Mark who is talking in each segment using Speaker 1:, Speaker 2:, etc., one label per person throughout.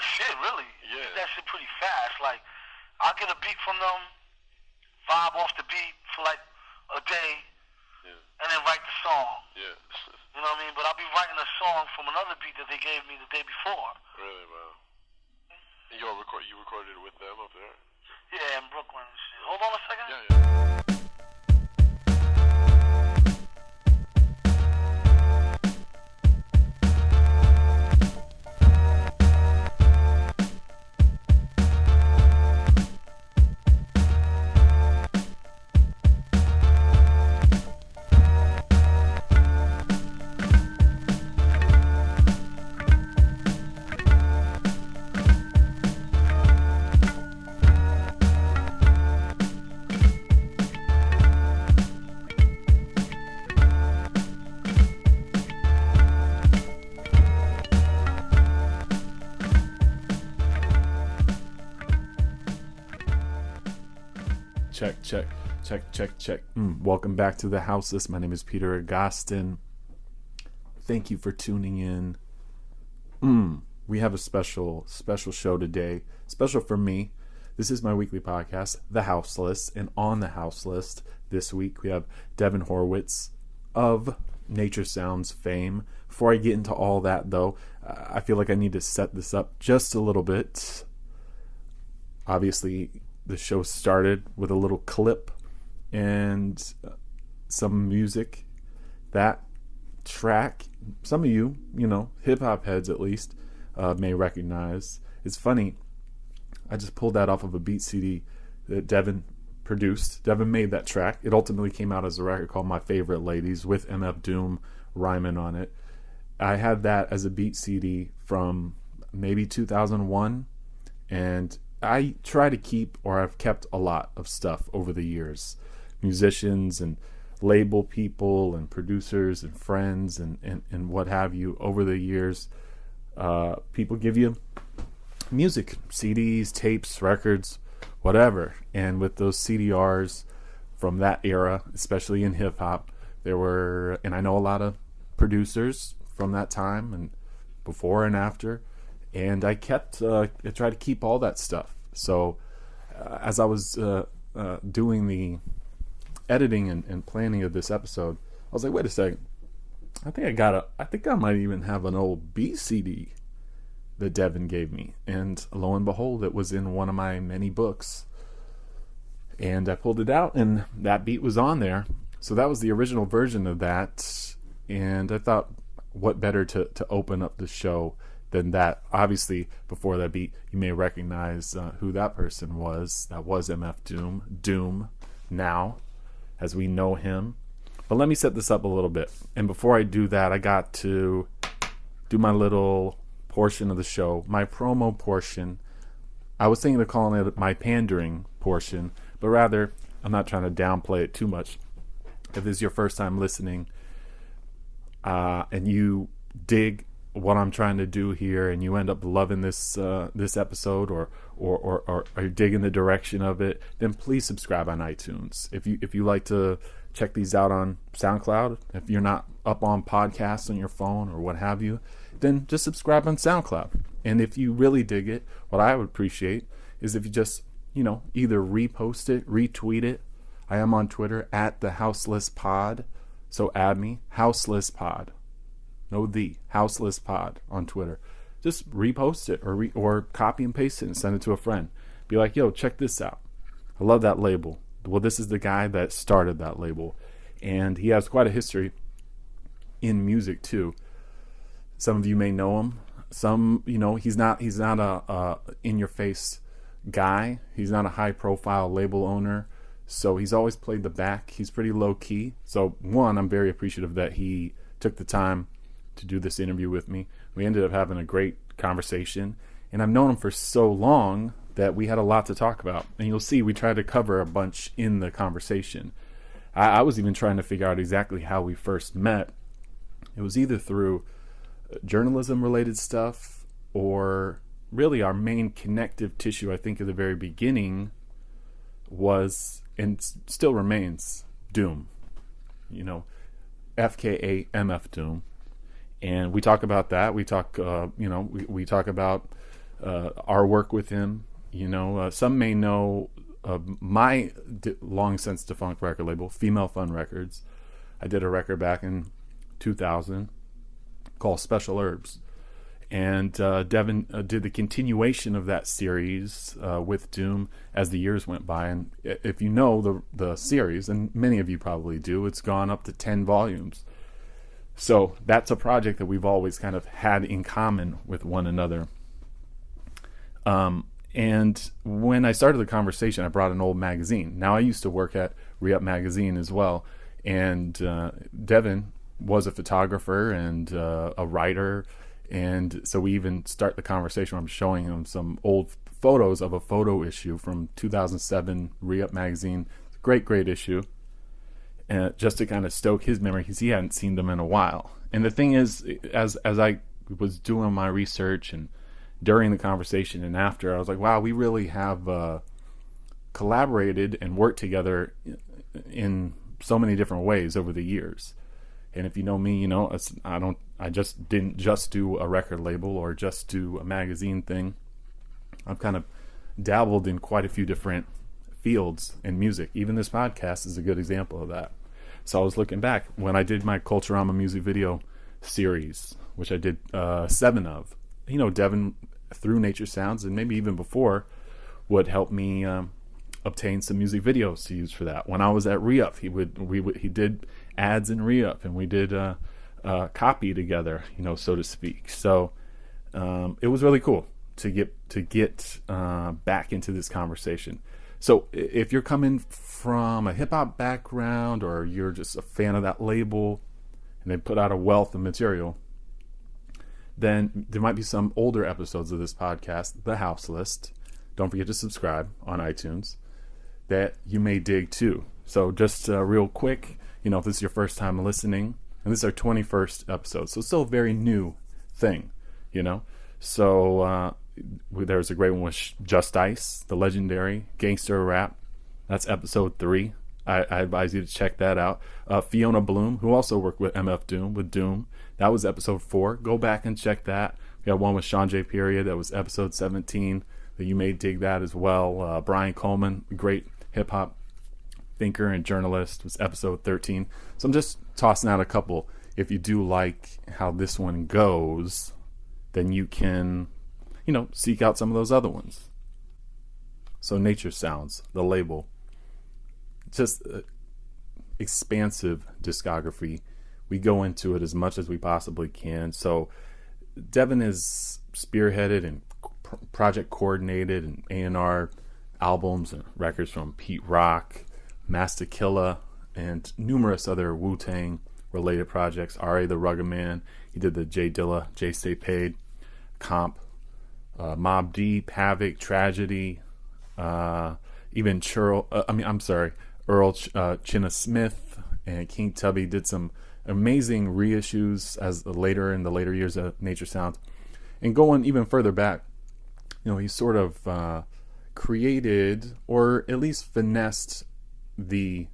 Speaker 1: shit, really.
Speaker 2: Yeah.
Speaker 1: Did that shit pretty fast. Like, I'll get a beat from them, vibe off the beat for like a day, and then write the song.
Speaker 2: Yeah.
Speaker 1: You know what I mean? But I'll be writing a song from another beat that they gave me the day before.
Speaker 2: Really, man. And you recorded it with them up there?
Speaker 1: Yeah, in Brooklyn and shit. Hold on a second.
Speaker 2: Yeah.
Speaker 3: Check. Welcome back to The House List. My name is Peter Agostin. Thank you for tuning in. We have a special show today. Special for me. This is my weekly podcast, The House List. And on The House List this week, we have Devin Horwitz of Nature Sounds fame. Before I get into all that, though, I feel like I need to set this up just a little bit. Obviously, the show started with a little clip and some music. That track, some of you, hip-hop heads at least, may recognize. It's funny, I just pulled that off of a beat CD that Devin produced. Devin made that track. It ultimately came out as a record called My Favorite Ladies with MF Doom rhyming on it. I had that as a beat CD from maybe 2001, and I try to keep, or I've kept a lot of stuff over the years. Musicians and label people and producers and friends and what have you. Over the years, people give you music, CDs, tapes, records, whatever. And with those CDRs from that era, especially in hip-hop, there were, and I know a lot of producers from that time and before and after, and I tried to keep all that stuff. So as I was doing the editing and planning of this episode, I was like, wait a second, I think I might even have an old B CD that Devin gave me. And lo and behold, it was in one of my many books. And I pulled it out, and that beat was on there. So that was the original version of that. And I thought, what better to open up the show than that. Obviously, before that beat, you may recognize who that person was. That was MF Doom now, as we know him. But let me set this up a little bit. And before I do that, I got to do my little portion of the show, my promo portion. I was thinking of calling it my pandering portion, but rather, I'm not trying to downplay it too much. If this is your first time listening, and you dig what I'm trying to do here, and you end up loving this episode, or you're digging the direction of it, then please subscribe on iTunes. If you like to check these out on SoundCloud, if you're not up on podcasts on your phone or what have you, then just subscribe on SoundCloud. And if you really dig it, what I would appreciate is if you just either repost it, retweet it. I am on Twitter at TheHouseListPod, so add me, HouseListPod. No, TheHouseListPod on Twitter. Just repost it or copy and paste it and send it to a friend. Be like, yo, check this out. I love that label. Well, this is the guy that started that label, and he has quite a history in music too. Some of you may know him. Some, he's not a in-your-face guy. He's not a high-profile label owner. So he's always played the back. He's pretty low-key. So one, I'm very appreciative that he took the time to do this interview with me. We ended up having a great conversation, and I've known him for so long that we had a lot to talk about. And you'll see we tried to cover a bunch in the conversation. I was even trying to figure out exactly how we first met. It was either through journalism-related stuff, or really our main connective tissue, I think, at the very beginning was, and still remains, Doom. FKA MF Doom. And we talk about that. We talk, we talk about our work with him. Some may know my long since defunct record label, Female Fun Records. I did a record back in 2000 called Special Herbs. And Devin did the continuation of that series with Doom as the years went by. And if you know the series, and many of you probably do, it's gone up to 10 volumes. So that's a project that we've always kind of had in common with one another. And when I started the conversation, I brought an old magazine. Now, I used to work at Re-Up Magazine as well. And Devin was a photographer and a writer. And so we even start the conversation where I'm showing him some old photos of a photo issue from 2007 Re-Up Magazine. Great issue. And just to kind of stoke his memory, because he hadn't seen them in a while. And the thing is, as I was doing my research and during the conversation and after, I was like, wow, we really have collaborated and worked together in so many different ways over the years. And if you know me, I just didn't just do a record label or just do a magazine thing. I've kind of dabbled in quite a few different fields in music. Even this podcast is a good example of that. So I was looking back when I did my Culturama music video series, which I did 7 of. Devin, through Nature Sounds and maybe even before, would help me obtain some music videos to use for that. When I was at Re-Up, he did ads in Re-Up, and we did copy together, so to speak. So it was really cool to get back into this conversation. So if you're coming from a hip-hop background, or you're just a fan of that label and they put out a wealth of material, then there might be some older episodes of this podcast, The House List. Don't forget to subscribe on iTunes, that you may dig too. So just real quick, if this is your first time listening, and this is our 21st episode, so it's still a very new thing, So there's a great one with Just Ice, the legendary gangster rap. That's episode 3. I advise you to check that out. Fiona Bloom, who also worked with MF Doom, with Doom. That was episode 4. Go back and check that. We got one with Sean J. Period. That was episode 17. That you may dig that as well. Brian Coleman, great hip-hop thinker and journalist, was episode 13. So I'm just tossing out a couple. If you do like how this one goes, then you can, seek out some of those other ones. So Nature Sounds, the label. Just expansive discography. We go into it as much as we possibly can. So Devin is spearheaded and project coordinated and A&R albums and records from Pete Rock, Master Killa, and numerous other Wu-Tang related projects. R.A. the Rugged Man, he did the J Dilla, J Stay Paid comp, Mobb Deep, Havoc, Tragedy, even Earl Chinna Smith and King Tubby did some amazing reissues in the later years of Nature Sounds. And going even further back, he sort of created, or at least finessed, the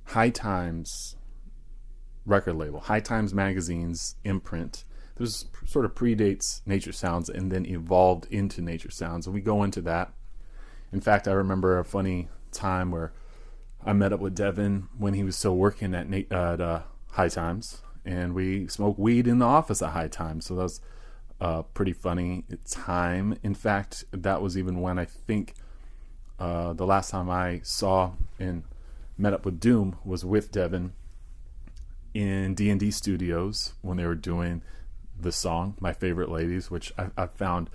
Speaker 3: High Times record label, High Times Magazine's imprint. This sort of predates Nature Sounds and then evolved into Nature Sounds, and we go into that. In fact, I remember a funny time where I met up with Devin when he was still working at High Times, and we smoked weed in the office at High Times. So that was pretty funny time. In fact, that was even when I think the last time I saw and met up with Doom was with Devin in D&D Studios when they were doing the song My Favorite Ladies, which I found.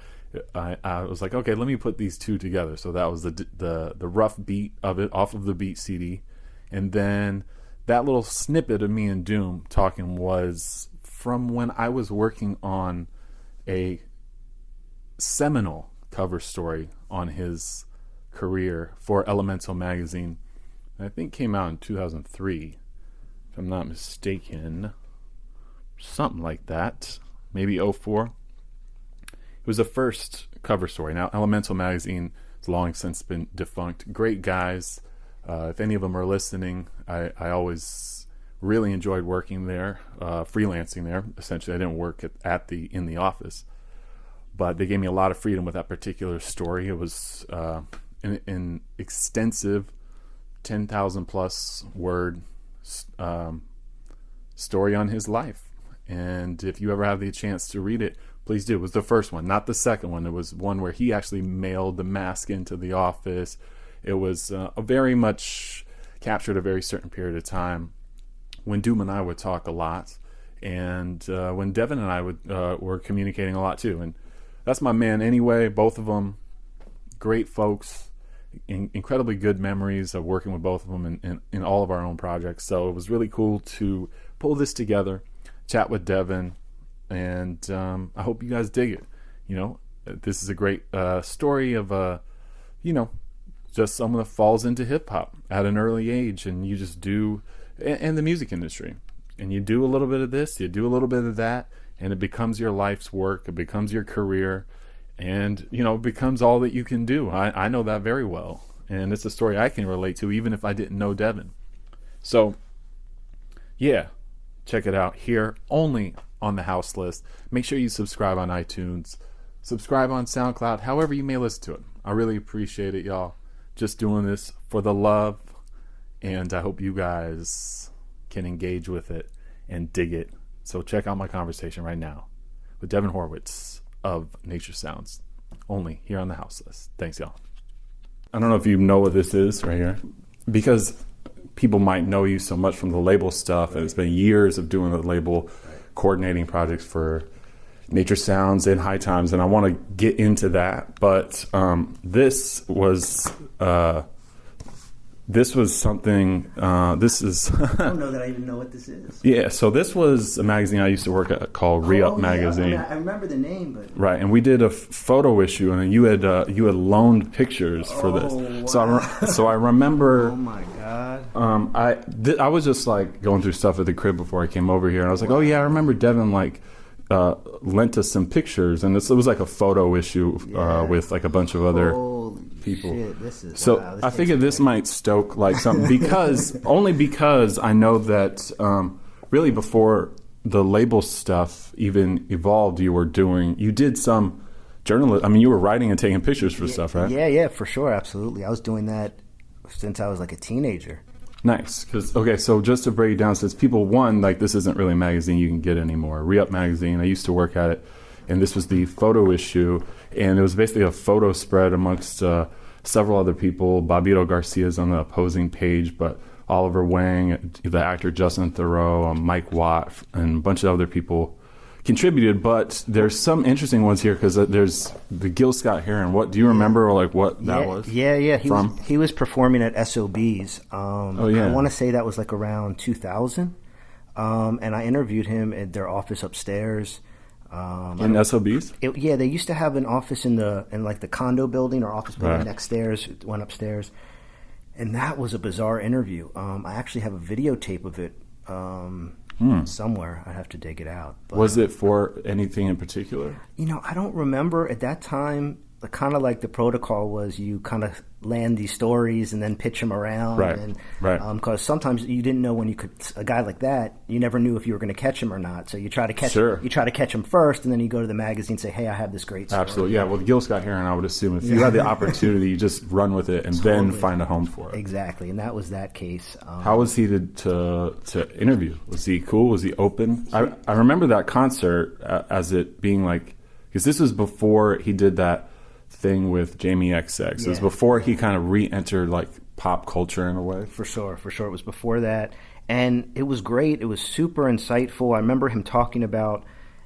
Speaker 3: I was like, okay, let me put these two together. So that was the rough beat of it off of the Beat CD, and then that little snippet of me and Doom talking was from when I was working on a seminal cover story on his career for Elemental Magazine. I think came out in 2003, if I'm not mistaken. Something like that. Maybe 04. It was the first cover story. Now, Elemental Magazine has long since been defunct. Great guys. If any of them are listening, I always really enjoyed working there, freelancing there. Essentially, I didn't work in the office. but they gave me a lot of freedom with that particular story. It was an extensive 10,000 plus word story on his life. And if you ever have the chance to read it, please do. It was the first one, not the second one. It was one where he actually mailed the mask into the office. It was a very much captured a very certain period of time when Doom and I would talk a lot, and when Devin and I were communicating a lot too. And that's my man anyway. Both of them, great folks, incredibly good memories of working with both of them in all of our own projects. So it was really cool to pull this together, chat with Devin, and I hope you guys dig it. You know, this is a great story of just someone that falls into hip hop at an early age, and you just do, and the music industry, and you do a little bit of this, you do a little bit of that, and it becomes your life's work, it becomes your career, and it becomes all that you can do. I know that very well, and it's a story I can relate to even if I didn't know Devin. So yeah, check it out here only on The House List. Make sure you subscribe on iTunes, subscribe on SoundCloud, however you may listen to it. I really appreciate it, y'all. Just doing this for the love, and I hope you guys can engage with it and dig it. So check out my conversation right now with Devin Horwitz of Nature Sounds, only here on The House List. Thanks, y'all. I don't know if you know what this is right here, because people might know you so much from the label stuff, and it's been years of doing the label coordinating projects for Nature Sounds and High Times, and I want to get into that. But this was something. This is.
Speaker 4: I don't know that I even know what this is.
Speaker 3: Yeah, so this was a magazine I used to work at called Re-Up Magazine.
Speaker 4: Yeah. I remember the name, but
Speaker 3: right, and we did a photo issue, and you had loaned pictures for this.
Speaker 4: Wow.
Speaker 3: So I remember.
Speaker 4: Oh my God.
Speaker 3: I was just like going through stuff at the crib before I came over here, and I was like, oh yeah, I remember Devin lent us some pictures, and it was like a photo issue with like a bunch of other people.
Speaker 4: Shit, this is,
Speaker 3: so
Speaker 4: wow,
Speaker 3: I figured this might stoke like something because I know that really before the label stuff even evolved, you did some journalism. I mean, you were writing and taking pictures for stuff, right?
Speaker 4: Yeah, for sure, absolutely. I was doing that since I was like a teenager.
Speaker 3: Nice. So just to break it down, since people, this isn't really a magazine you can get anymore. Re-Up Magazine, I used to work at it, and this was the photo issue, and it was basically a photo spread amongst several other people. Bobbito Garcia's on the opposing page, but Oliver Wang, the actor Justin Theroux, Mike Watt, and a bunch of other people contributed. But there's some interesting ones here because there's the Gil Scott-Heron. What do you remember, or like what that was?
Speaker 4: Yeah. He was performing at SOB's.
Speaker 3: I
Speaker 4: want to say that was like around 2000. And I interviewed him at their office upstairs.
Speaker 3: In SOB's?
Speaker 4: They used to have an office in like the condo building or office building next stairs. Went upstairs, and that was a bizarre interview. I actually have a videotape of it. Somewhere. I'd have to dig it out. But,
Speaker 3: was it for anything in particular?
Speaker 4: I don't remember. At that time, kind of like the protocol was you kind of land these stories and then pitch them around.
Speaker 3: Right.
Speaker 4: Because sometimes you didn't know when you could, a guy like that, you never knew if you were going to catch him or not. So you try to catch him first, and then you go to the magazine and say, hey, I have this great story.
Speaker 3: Absolutely. Yeah. Well, Gil Scott-Heron, I would assume if you had the opportunity, you just run with it and then find a home for it.
Speaker 4: Exactly. And that was that case.
Speaker 3: How was he to interview? Was he cool? Was he open? I remember that concert as it being like, because this was before he did that thing with Jamie XX. It was before he kind of re-entered like pop culture in a way.
Speaker 4: For sure. It was before that. And it was great. It was super insightful. I remember him talking about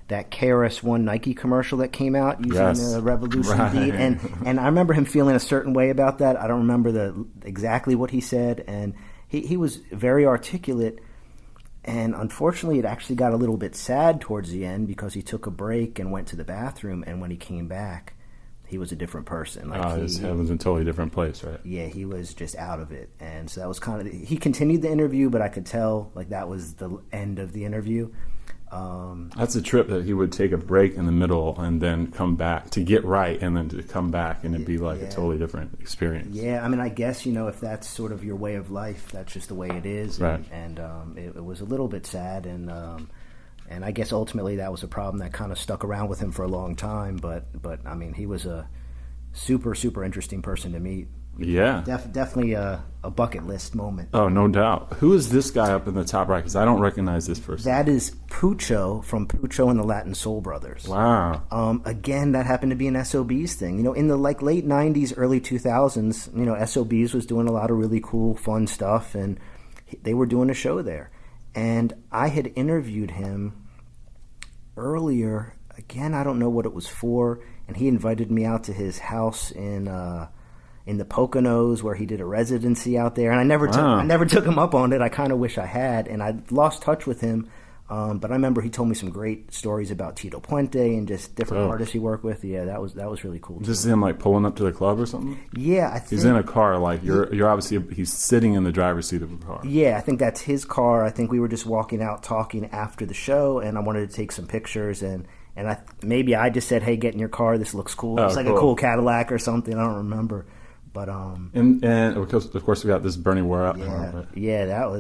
Speaker 4: that KRS-One Nike commercial that came out using the Revolution beat. And I remember him feeling a certain way about that. I don't remember exactly what he said. And he was very articulate. And unfortunately, it actually got a little bit sad towards the end because he took a break and went to the bathroom. And when he came back, he was a different person.
Speaker 3: His head was in a totally different place, right?
Speaker 4: Yeah, he was just out of it. And so that was kind of... He continued the interview, but I could tell like that was the end of the interview.
Speaker 3: That's a trip that he would take a break in the middle and then come back to get right and then to come back, and it'd be like a totally different experience. Yeah,
Speaker 4: I mean, I guess, if that's sort of your way of life, that's just the way it is.
Speaker 3: Right.
Speaker 4: And it was a little bit sad. And And I guess ultimately that was a problem that kind of stuck around with him for a long time. But I mean, he was a super, super interesting person to meet.
Speaker 3: Yeah.
Speaker 4: Definitely a bucket list moment.
Speaker 3: Oh, no doubt. Who is this guy up in the top right? Because I don't recognize this person.
Speaker 4: That is Pucho from Pucho and the Latin Soul Brothers.
Speaker 3: Wow.
Speaker 4: Again, that happened to be an SOBs thing. In the late 90s, early 2000s, SOBs was doing a lot of really cool, fun stuff, and they were doing a show there. And I had interviewed him earlier. Again, I don't know what it was for, and he invited me out to his house in the Poconos, where he did a residency out there, and I never took him up on it. I kind of wish I had, and I lost touch with him. But I remember he told me some great stories about Tito Puente and just different artists he worked with. Yeah, that was really cool.
Speaker 3: This is him like pulling up to the club or something?
Speaker 4: Yeah, I think
Speaker 3: he's in a car. Like you're obviously he's sitting in the driver's seat of a car.
Speaker 4: Yeah, I think that's his car. I think we were just walking out talking after the show, and I wanted to take some pictures and maybe I just said, "Hey, get in your car. This looks cool." It's like a cool Cadillac or something. I don't remember. But
Speaker 3: and of course we got this Bernie War out.
Speaker 4: That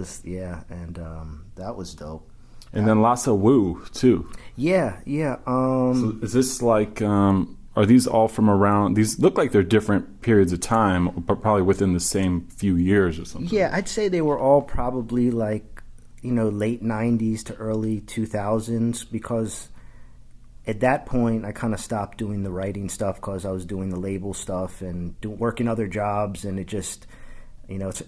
Speaker 4: was dope.
Speaker 3: And then Lhasa Wu too.
Speaker 4: Yeah.
Speaker 3: So is this like are these all from around? These look like they're different periods of time, but probably within the same few years or something.
Speaker 4: Yeah, I'd say they were all probably like late 90s to early 2000s, because at that point, I kind of stopped doing the writing stuff because I was doing the label stuff and working other jobs, and it just,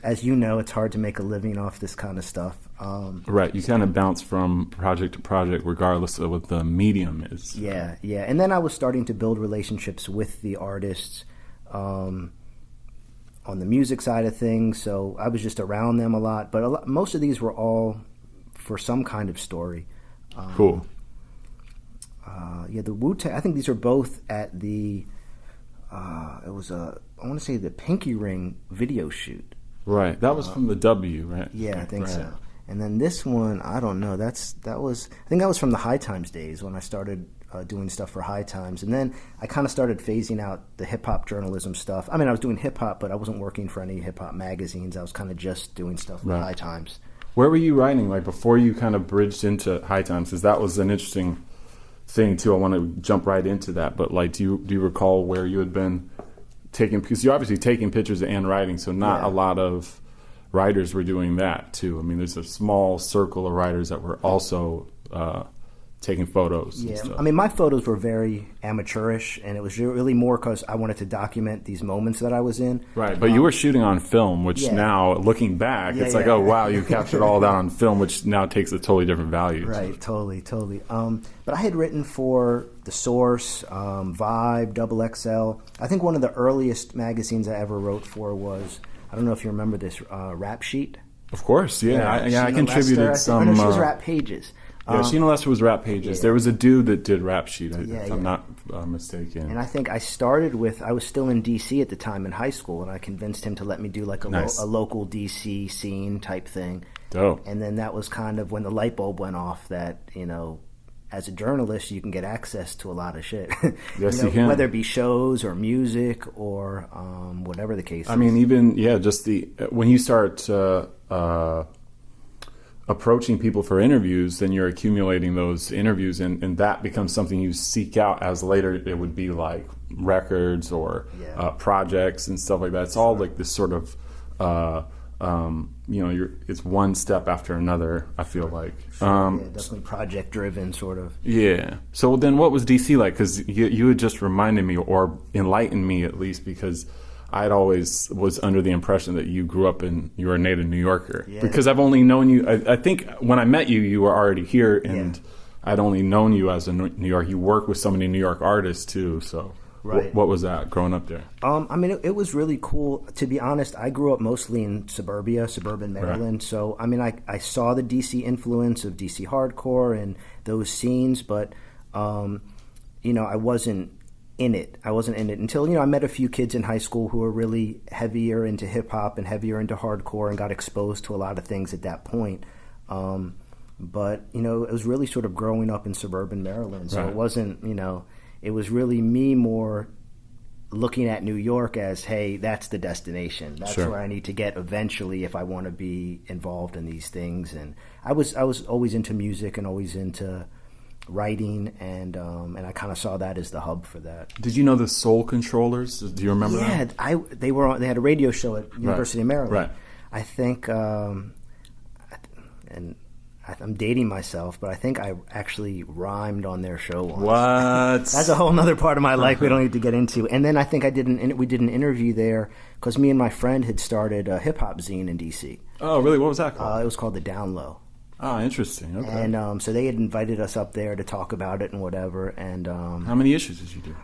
Speaker 4: as it's hard to make a living off this kind of stuff.
Speaker 3: Right, you kind of bounce from project to project regardless of what the medium is.
Speaker 4: Yeah, and then I was starting to build relationships with the artists on the music side of things, so I was just around them a lot. But most of these were all for some kind of story.
Speaker 3: Cool.
Speaker 4: The Wu-Tang, I think these are both at the, I want to say the Pinky Ring video shoot.
Speaker 3: Right, that was from the W, right?
Speaker 4: Yeah, I think so. And then this one, I don't know, I think that was from the High Times days when I started doing stuff for High Times. And then I kind of started phasing out the hip-hop journalism stuff. I mean, I was doing hip-hop, but I wasn't working for any hip-hop magazines. I was kind of just doing stuff for High Times.
Speaker 3: Where were you writing, like, before you kind of bridged into High Times? Because that was an interesting thing too. I want to jump right into that, but like, do you recall where you had been taking? Because you're obviously taking pictures and writing, so not a lot of writers were doing that too. I mean, there's a small circle of writers that were also taking photos.
Speaker 4: Yeah, I mean, my photos were very amateurish, and it was really more because I wanted to document these moments that I was in.
Speaker 3: Right, but you were shooting on film, which now, looking back, it's like, oh wow, you captured all that on film, which now takes a totally different value.
Speaker 4: Right, totally. But I had written for The Source, Vibe, Double XL. I think one of the earliest magazines I ever wrote for was, I don't know if you remember this, Rap Sheet.
Speaker 3: Of course, I contributed
Speaker 4: Lester,
Speaker 3: some.
Speaker 4: She was Rap Pages.
Speaker 3: Yeah, Sheena Lester was Rap Pages. Yeah. There was a dude that did Rap Sheet, if I'm not mistaken.
Speaker 4: And I think I started with, I was still in D.C. at the time in high school, and I convinced him to let me do like a local D.C. scene type thing.
Speaker 3: Dope.
Speaker 4: And then that was kind of when the light bulb went off that, as a journalist, you can get access to a lot of shit.
Speaker 3: Yes, you can.
Speaker 4: Whether it be shows or music or whatever the case is.
Speaker 3: I mean, even, just when you start approaching people for interviews, then you're accumulating those interviews, and that becomes something you seek out as later it would be like records or projects and stuff like that. It's all like this sort of, it's one step after another, I feel like.
Speaker 4: Definitely project driven, sort of.
Speaker 3: Yeah. So then what was DC like? Because you had just reminded me, or enlightened me at least, because I'd always was under the impression that you grew up you were a native New Yorker. Yeah. Because I've only known you, I think when I met you, you were already here, and I'd only known you as a New York. You work with so many New York artists too, so
Speaker 4: right.
Speaker 3: What was that growing up there?
Speaker 4: I mean, it was really cool. To be honest, I grew up mostly in suburban Maryland. Right. So, I mean, I saw the DC influence of DC hardcore and those scenes, but, I wasn't in it. I wasn't in it until, I met a few kids in high school who were really heavier into hip-hop and heavier into hardcore and got exposed to a lot of things at that point. But, it was really sort of growing up in suburban Maryland. So It wasn't, it was really me more looking at New York as, hey, that's the destination. That's
Speaker 3: Sure.
Speaker 4: where I need to get eventually if I want to be involved in these things. And I was always into music and always into writing, and I kind of saw that as the hub for that.
Speaker 3: Did you know the Soul Controllers? Do you remember
Speaker 4: Yeah,
Speaker 3: them?
Speaker 4: they had a radio show at University of Maryland.
Speaker 3: Right.
Speaker 4: I think, and I'm dating myself, but I think I actually rhymed on their show once.
Speaker 3: What?
Speaker 4: That's a whole other part of my life we don't need to get into. And then I think we did an interview there because me and my friend had started a hip hop zine in DC.
Speaker 3: Oh, really? What was that called?
Speaker 4: It was called The Down Low.
Speaker 3: Oh, interesting. Okay.
Speaker 4: And so they had invited us up there to talk about it and whatever. And
Speaker 3: how many issues did you do?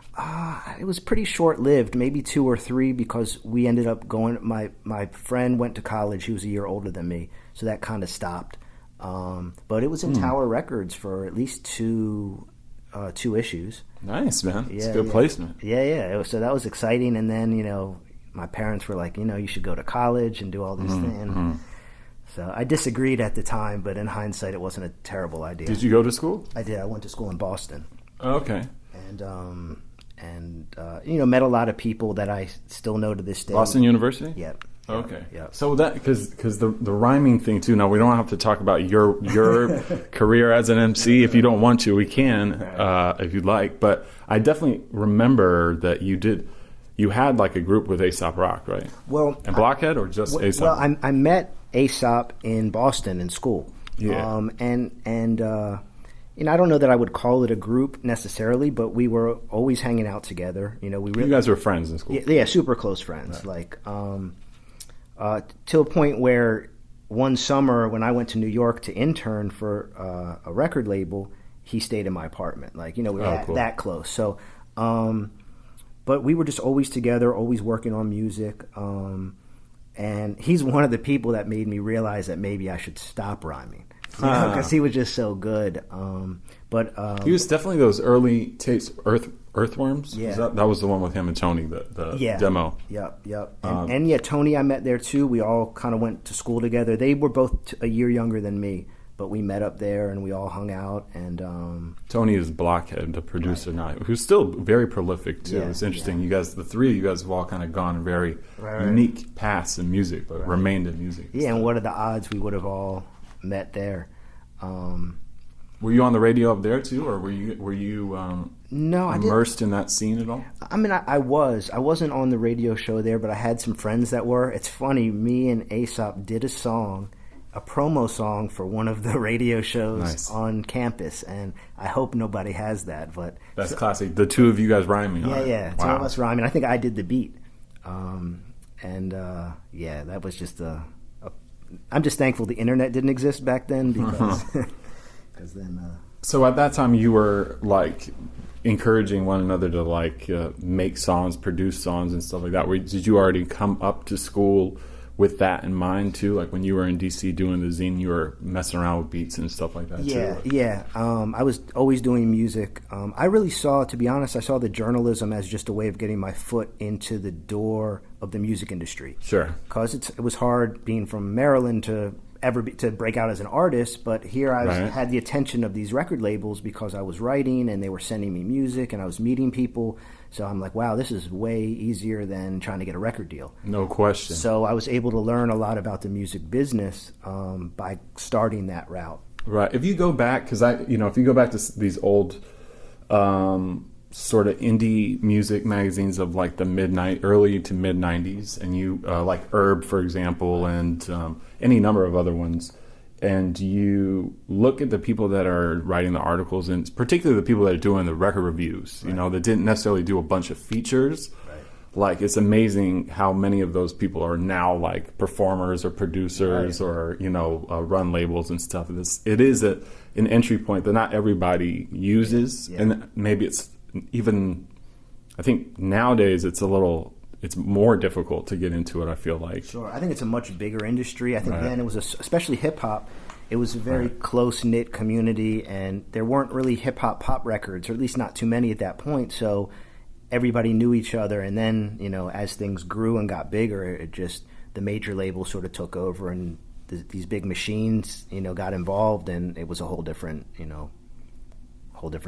Speaker 4: it was pretty short-lived, maybe 2 or 3, because we ended up going. My friend went to college. He was a year older than me, so that kind of stopped. But it was in Tower Records for at least two issues.
Speaker 3: Nice, man. It's
Speaker 4: Yeah,
Speaker 3: a good
Speaker 4: yeah.
Speaker 3: placement.
Speaker 4: Yeah. So that was exciting. And then, my parents were like, you should go to college and do all these things. So I disagreed at the time, but in hindsight, it wasn't a terrible idea.
Speaker 3: Did you go to school?
Speaker 4: I did. I went to school in Boston.
Speaker 3: Oh, okay.
Speaker 4: And met a lot of people that I still know to this day.
Speaker 3: Boston University?
Speaker 4: Yep.
Speaker 3: Okay.
Speaker 4: Yep.
Speaker 3: So that because the rhyming thing too. Now we don't have to talk about your career as an MC if you don't want to. We can if you'd like. But I definitely remember that you had like a group with A$AP Rock, right?
Speaker 4: Well,
Speaker 3: and Blockhead or just A$AP?
Speaker 4: Well, I met A$AP in Boston in school.
Speaker 3: Yeah.
Speaker 4: I don't know that I would call it a group necessarily, but we were always hanging out together. You
Speaker 3: guys were friends in school.
Speaker 4: Yeah, super close friends. Right. To a point where one summer when I went to New York to intern for a record label, he stayed in my apartment. We were that close. So, but we were just always together, always working on music. And he's one of the people that made me realize that maybe I should stop rhyming. Because he was just so good. He was
Speaker 3: definitely those early tapes, Earthworms.
Speaker 4: Yeah,
Speaker 3: that was the one with him and Tony, the demo.
Speaker 4: Yep. And Tony, I met there too. We all kind of went to school together. They were both a year younger than me, but we met up there and we all hung out. And
Speaker 3: Tony is Blockhead, the producer now, who's still very prolific too. It's interesting. You guys, the three of you guys, have all kind of gone very unique paths in music, but remained in music.
Speaker 4: Yeah, and what are the odds we would have all met there?
Speaker 3: Were you on the radio up there too, or were you
Speaker 4: no,
Speaker 3: immersed in that scene at all?
Speaker 4: I mean, I was. I wasn't on the radio show there, but I had some friends that were. It's funny. Me and A$AP did a promo song for one of the radio shows on campus, and I hope nobody has that. But
Speaker 3: that's classic. The two of you guys rhyming.
Speaker 4: Yeah. Two of us rhyming. I think I did the beat, that was just I'm just thankful the internet didn't exist back then because then.
Speaker 3: So at that time, you were like encouraging one another to make songs, produce songs, and stuff like that. Did you already come up to school with that in mind too? Like when you were in DC doing the zine, you were messing around with beats and stuff like that too?
Speaker 4: Yeah. I was always doing music. I really saw the journalism as just a way of getting my foot into the door of the music industry.
Speaker 3: Sure.
Speaker 4: Because it was hard being from Maryland to break out as an artist, but here I had the attention of these record labels because I was writing and they were sending me music and I was meeting people. So I'm like, wow, this is way easier than trying to get a record deal.
Speaker 3: No question.
Speaker 4: So I was able to learn a lot about the music business by starting that route.
Speaker 3: Right. If you go back, if you go back to these old sort of indie music magazines of like the early to mid 90s, and you like Herb, for example, and any number of other ones, and you look at the people that are writing the articles, and particularly the people that are doing the record reviews, that didn't necessarily do a bunch of features. Like, it's amazing how many of those people are now like performers or producers or run labels and stuff. It is an entry point that not everybody uses, and maybe it's even, I think nowadays it's more difficult to get into it, I feel like.
Speaker 4: Sure. I think it's a much bigger industry. I think then it was, especially hip-hop, it was a very close-knit community, and there weren't really hip-hop pop records, or at least not too many at that point, so everybody knew each other. And then, as things grew and got bigger, the major labels sort of took over, and these big machines, got involved, and it was a whole different,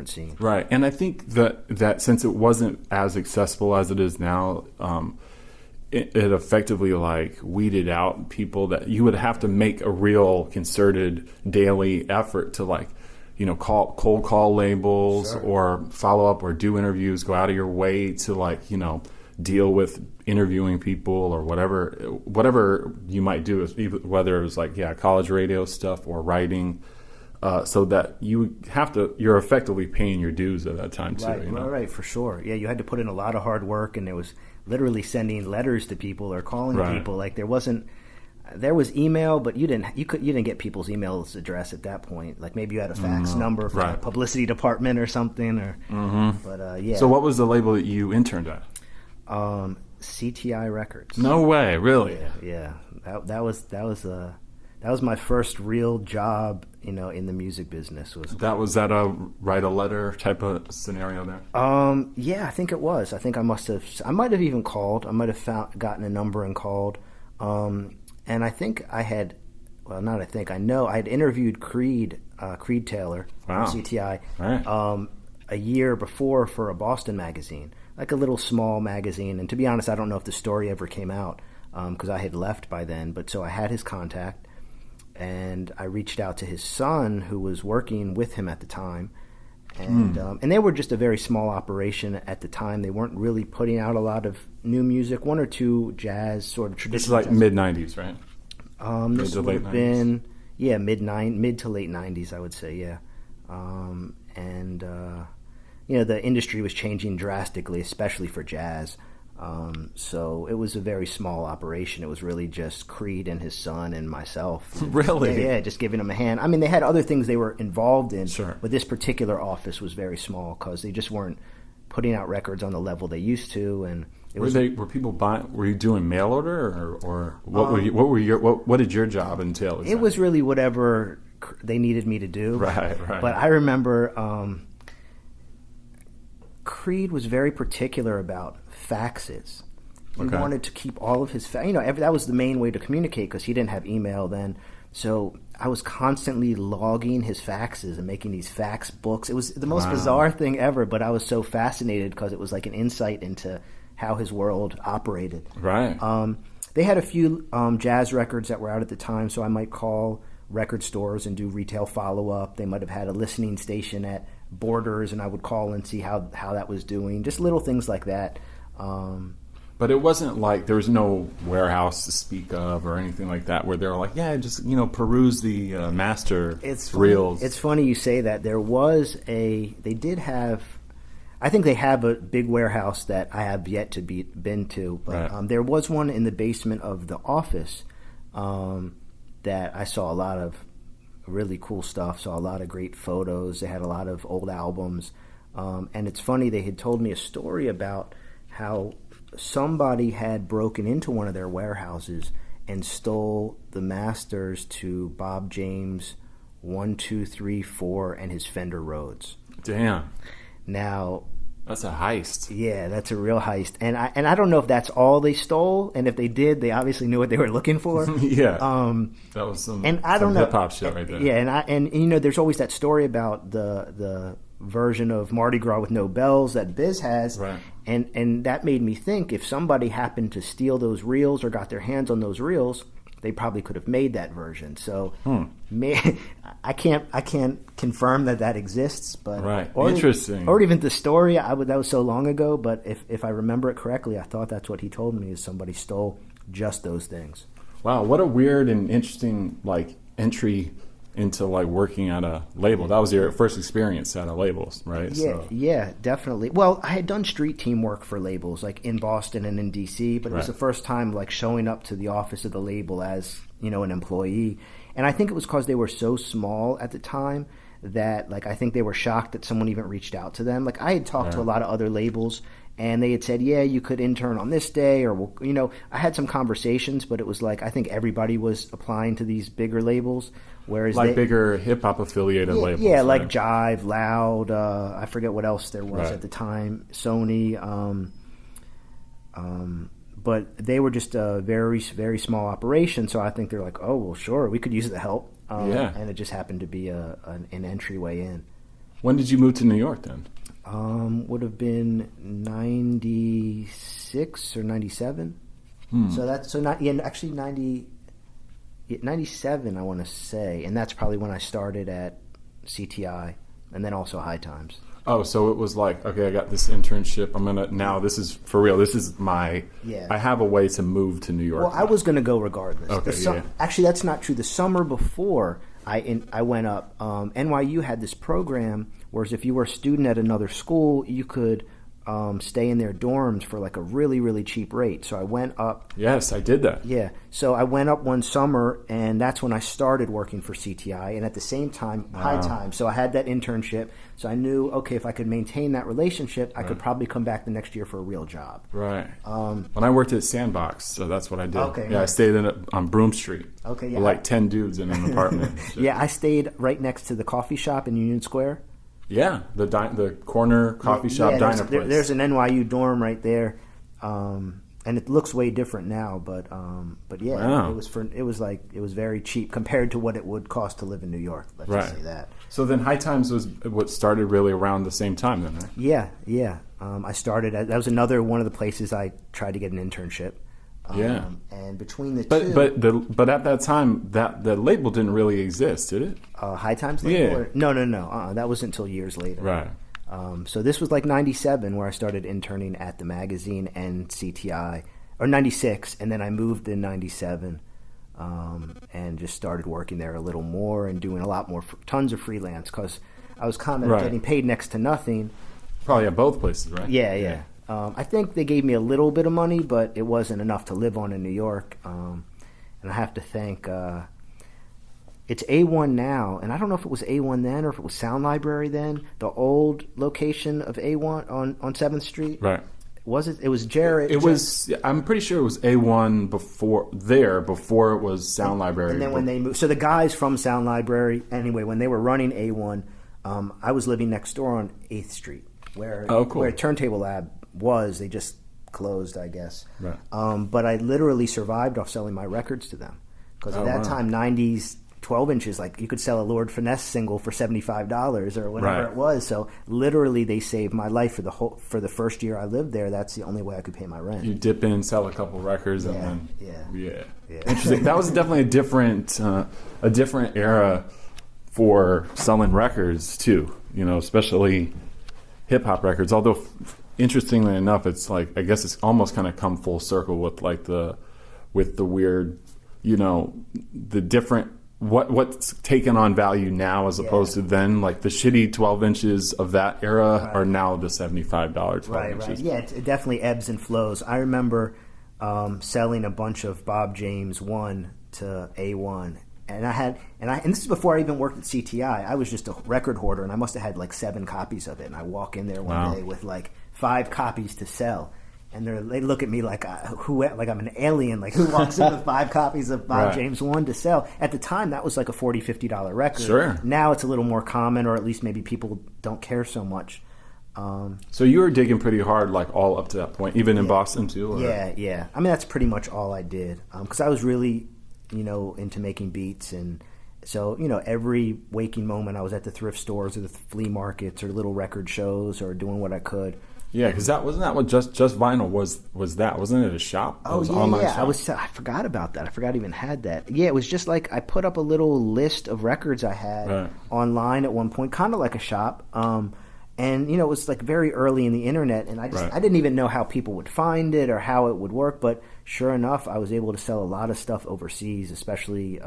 Speaker 4: scene.
Speaker 3: Right. And I think that since it wasn't as accessible as it is now, it effectively like weeded out people that you would have to make a real concerted daily effort to like, cold call labels or follow up or do interviews, go out of your way to like, deal with interviewing people or whatever you might do, whether it was like, college radio stuff or writing, so that you're effectively paying your dues at that time too.
Speaker 4: Right, for sure. Yeah, you had to put in a lot of hard work, and there was literally sending letters to people or calling people. Like there was email, but you didn't get people's email address at that point. Like maybe you had a fax number for the publicity department or something. But yeah. So
Speaker 3: what was the label that you interned at?
Speaker 4: CTI Records.
Speaker 3: No way, really?
Speaker 4: Yeah. That was my first real job, in the music business. Was
Speaker 3: that a write a letter type of scenario there?
Speaker 4: Yeah, I think it was. I think I might have even called. I might have gotten a number and called. And I think I had interviewed Creed Taylor from CTI a year before for a Boston magazine, like a little small magazine. And to be honest, I don't know if the story ever came out because I had left by then. But so I had his contact, and I reached out to his son, who was working with him at the time. And they were just a very small operation at the time. They weren't really putting out a lot of new music, one or two jazz sort of traditional.
Speaker 3: This is like mid-'90s, right?
Speaker 4: This would have been mid to late 90s, I would say, yeah. The industry was changing drastically, especially for jazz. So it was a very small operation. It was really just Creed and his son and myself.
Speaker 3: Really?
Speaker 4: Yeah, just giving them a hand. I mean, they had other things they were involved in,
Speaker 3: sure,
Speaker 4: but this particular office was very small because they just weren't putting out records on the level they used to. And
Speaker 3: were people buying? Were you doing mail order or what did your job entail?
Speaker 4: It was really whatever they needed me to do.
Speaker 3: Right.
Speaker 4: But I remember Creed was very particular about faxes. He wanted to keep all of his that was the main way to communicate because he didn't have email then. So I was constantly logging his faxes and making these fax books. It was the most bizarre thing ever, but I was so fascinated because it was like an insight into how his world operated.
Speaker 3: Right.
Speaker 4: They had a few jazz records that were out at the time, so I might call record stores and do retail follow-up. They might have had a listening station at Borders, and I would call and see how that was doing. Just little things like that.
Speaker 3: But it wasn't like there was no warehouse to speak of or anything like that where they were like, just peruse the master reels.
Speaker 4: It's funny you say that. I think they have a big warehouse that I have yet to been to, but there was one in the basement of the office that I saw a lot of really cool stuff, saw a lot of great photos. They had a lot of old albums. And it's funny, they had told me a story about how somebody had broken into one of their warehouses and stole the masters to Bob James 1, 2, 3, 4 and his Fender Rhodes.
Speaker 3: Damn.
Speaker 4: Now,
Speaker 3: that's a heist.
Speaker 4: Yeah, that's a real heist. And I don't know if that's all they stole, and if they did, they obviously knew what they were looking for.
Speaker 3: Yeah. That was some hip hop shit right there.
Speaker 4: Yeah, and there's always that story about the version of Mardi Gras with no bells that Biz has.
Speaker 3: Right.
Speaker 4: And that made me think if somebody happened to steal those reels or got their hands on those reels, they probably could have made that version. So I can't confirm that exists, but
Speaker 3: right. Interesting.
Speaker 4: Or even the story. That was so long ago, but if I remember it correctly, I thought that's what he told me is somebody stole just those things.
Speaker 3: Wow, what a weird and interesting entry into working at a label. That was your first experience at a labels, right?
Speaker 4: Yeah, definitely. Well, I had done street team work for labels in Boston and in DC, but it was the first time showing up to the office of the label as an employee. And I think it was because they were so small at the time that I think they were shocked that someone even reached out to them. I had talked to a lot of other labels, and they had said, yeah, you could intern on this day, or I had some conversations, but it was I think everybody was applying to these bigger labels, whereas
Speaker 3: bigger hip hop affiliated labels.
Speaker 4: Yeah, right? Jive, Loud, I forget what else there was at the time, Sony, but they were just a very, very small operation, so I think they're oh, well, sure, we could use the help, and it just happened to be an entryway in.
Speaker 3: When did you move to New York then?
Speaker 4: Would have been 96 or 97. So that's actually 97 I want to say, and that's probably when I started at CTI and then also High Times.
Speaker 3: Oh, so it was like, okay, I got this internship. This is for real. This is I have a way to move to New York.
Speaker 4: Well, I was going to go regardless.
Speaker 3: Okay,
Speaker 4: Actually, that's not true. The summer before I went up, NYU had this program, whereas if you were a student at another school, you could stay in their dorms for like a really, really cheap rate. So I went up.
Speaker 3: Yes, I did that.
Speaker 4: Yeah. So I went up one summer, and that's when I started working for CTI, and at the same time, High Times. So I had that internship. So I knew, okay, if I could maintain that relationship, I could probably come back the next year for a real job.
Speaker 3: Right. When I worked at Sandbox, so that's what I did.
Speaker 4: Okay.
Speaker 3: Yeah, I stayed on Broome Street.
Speaker 4: Okay, yeah.
Speaker 3: With like 10 dudes in an apartment.
Speaker 4: Yeah, I stayed right next to the coffee shop in Union Square.
Speaker 3: Yeah, the corner coffee shop diner place.
Speaker 4: There's an NYU dorm right there, and it looks way different now. But yeah,
Speaker 3: wow.
Speaker 4: it was very cheap compared to what it would cost to live in New York. Let's just say that.
Speaker 3: So then High Times was what started really around the same time, then, right?
Speaker 4: Yeah. I started. That was another one of the places I tried to get an internship. And between the two,
Speaker 3: but at that time, the label didn't really exist, did it?
Speaker 4: High Times label?
Speaker 3: Yeah.
Speaker 4: No. That wasn't until years later.
Speaker 3: Right.
Speaker 4: So this was like 97 where I started interning at the magazine and CTI, or 96, and then I moved in 97 and just started working there a little more and doing a lot more, tons of freelance because I was kind of getting paid next to nothing.
Speaker 3: Probably at both places, right?
Speaker 4: Yeah. I think they gave me a little bit of money, but it wasn't enough to live on in New York. And I have to thank, it's A1 now, and I don't know if it was A1 then or if it was Sound Library then, the old location of A1 on 7th Street.
Speaker 3: Right.
Speaker 4: Was it? It was Jared.
Speaker 3: I'm pretty sure it was A1 before it was Sound Library.
Speaker 4: And then when they moved, so the guys from Sound Library, anyway, when they were running A1, I was living next door on 8th Street, where Turntable Lab was. They just closed, I guess.
Speaker 3: Right.
Speaker 4: But I literally survived off selling my records to them because at that time, 90s 12 inches, like you could sell a Lord Finesse single for $75 or whatever it was. So literally, they saved my life for the first year I lived there. That's the only way I could pay my rent.
Speaker 3: You dip in, sell a couple records, and then
Speaker 4: yeah.
Speaker 3: Interesting. That was definitely a different era for selling records too. Especially hip hop records. Although, interestingly enough, it's like I guess it's almost kind of come full circle with like the weird, the different. What's taken on value now as opposed to then, like the shitty 12 inches of that era are now the $75 12 inches. Right.
Speaker 4: Yeah, it definitely ebbs and flows. I remember selling a bunch of Bob James 1 to A1. And this is before I even worked at CTI. I was just a record hoarder, and I must have had like 7 copies of it. And I walk in there one day with like 5 copies to sell. And they look at me like I'm an alien, like who walks in with 5 copies of Bob James 1 to sell? At the time, that was like a $40, $50 record.
Speaker 3: Sure.
Speaker 4: Now it's a little more common, or at least maybe people don't care so much.
Speaker 3: So you were digging pretty hard, like all up to that point, even in Boston too? Or?
Speaker 4: Yeah. I mean, that's pretty much all I did because I was really, into making beats. And so, every waking moment I was at the thrift stores or the flea markets or little record shows or doing what I could.
Speaker 3: Yeah, because wasn't that what Just Vinyl was that? Wasn't it a shop?
Speaker 4: Oh, shop? I forgot about that. I forgot I even had that. Yeah, it was just like I put up a little list of records I had online at one point, kind of like a shop. And, it was like very early in the internet, and I didn't even know how people would find it or how it would work. But sure enough, I was able to sell a lot of stuff overseas, especially,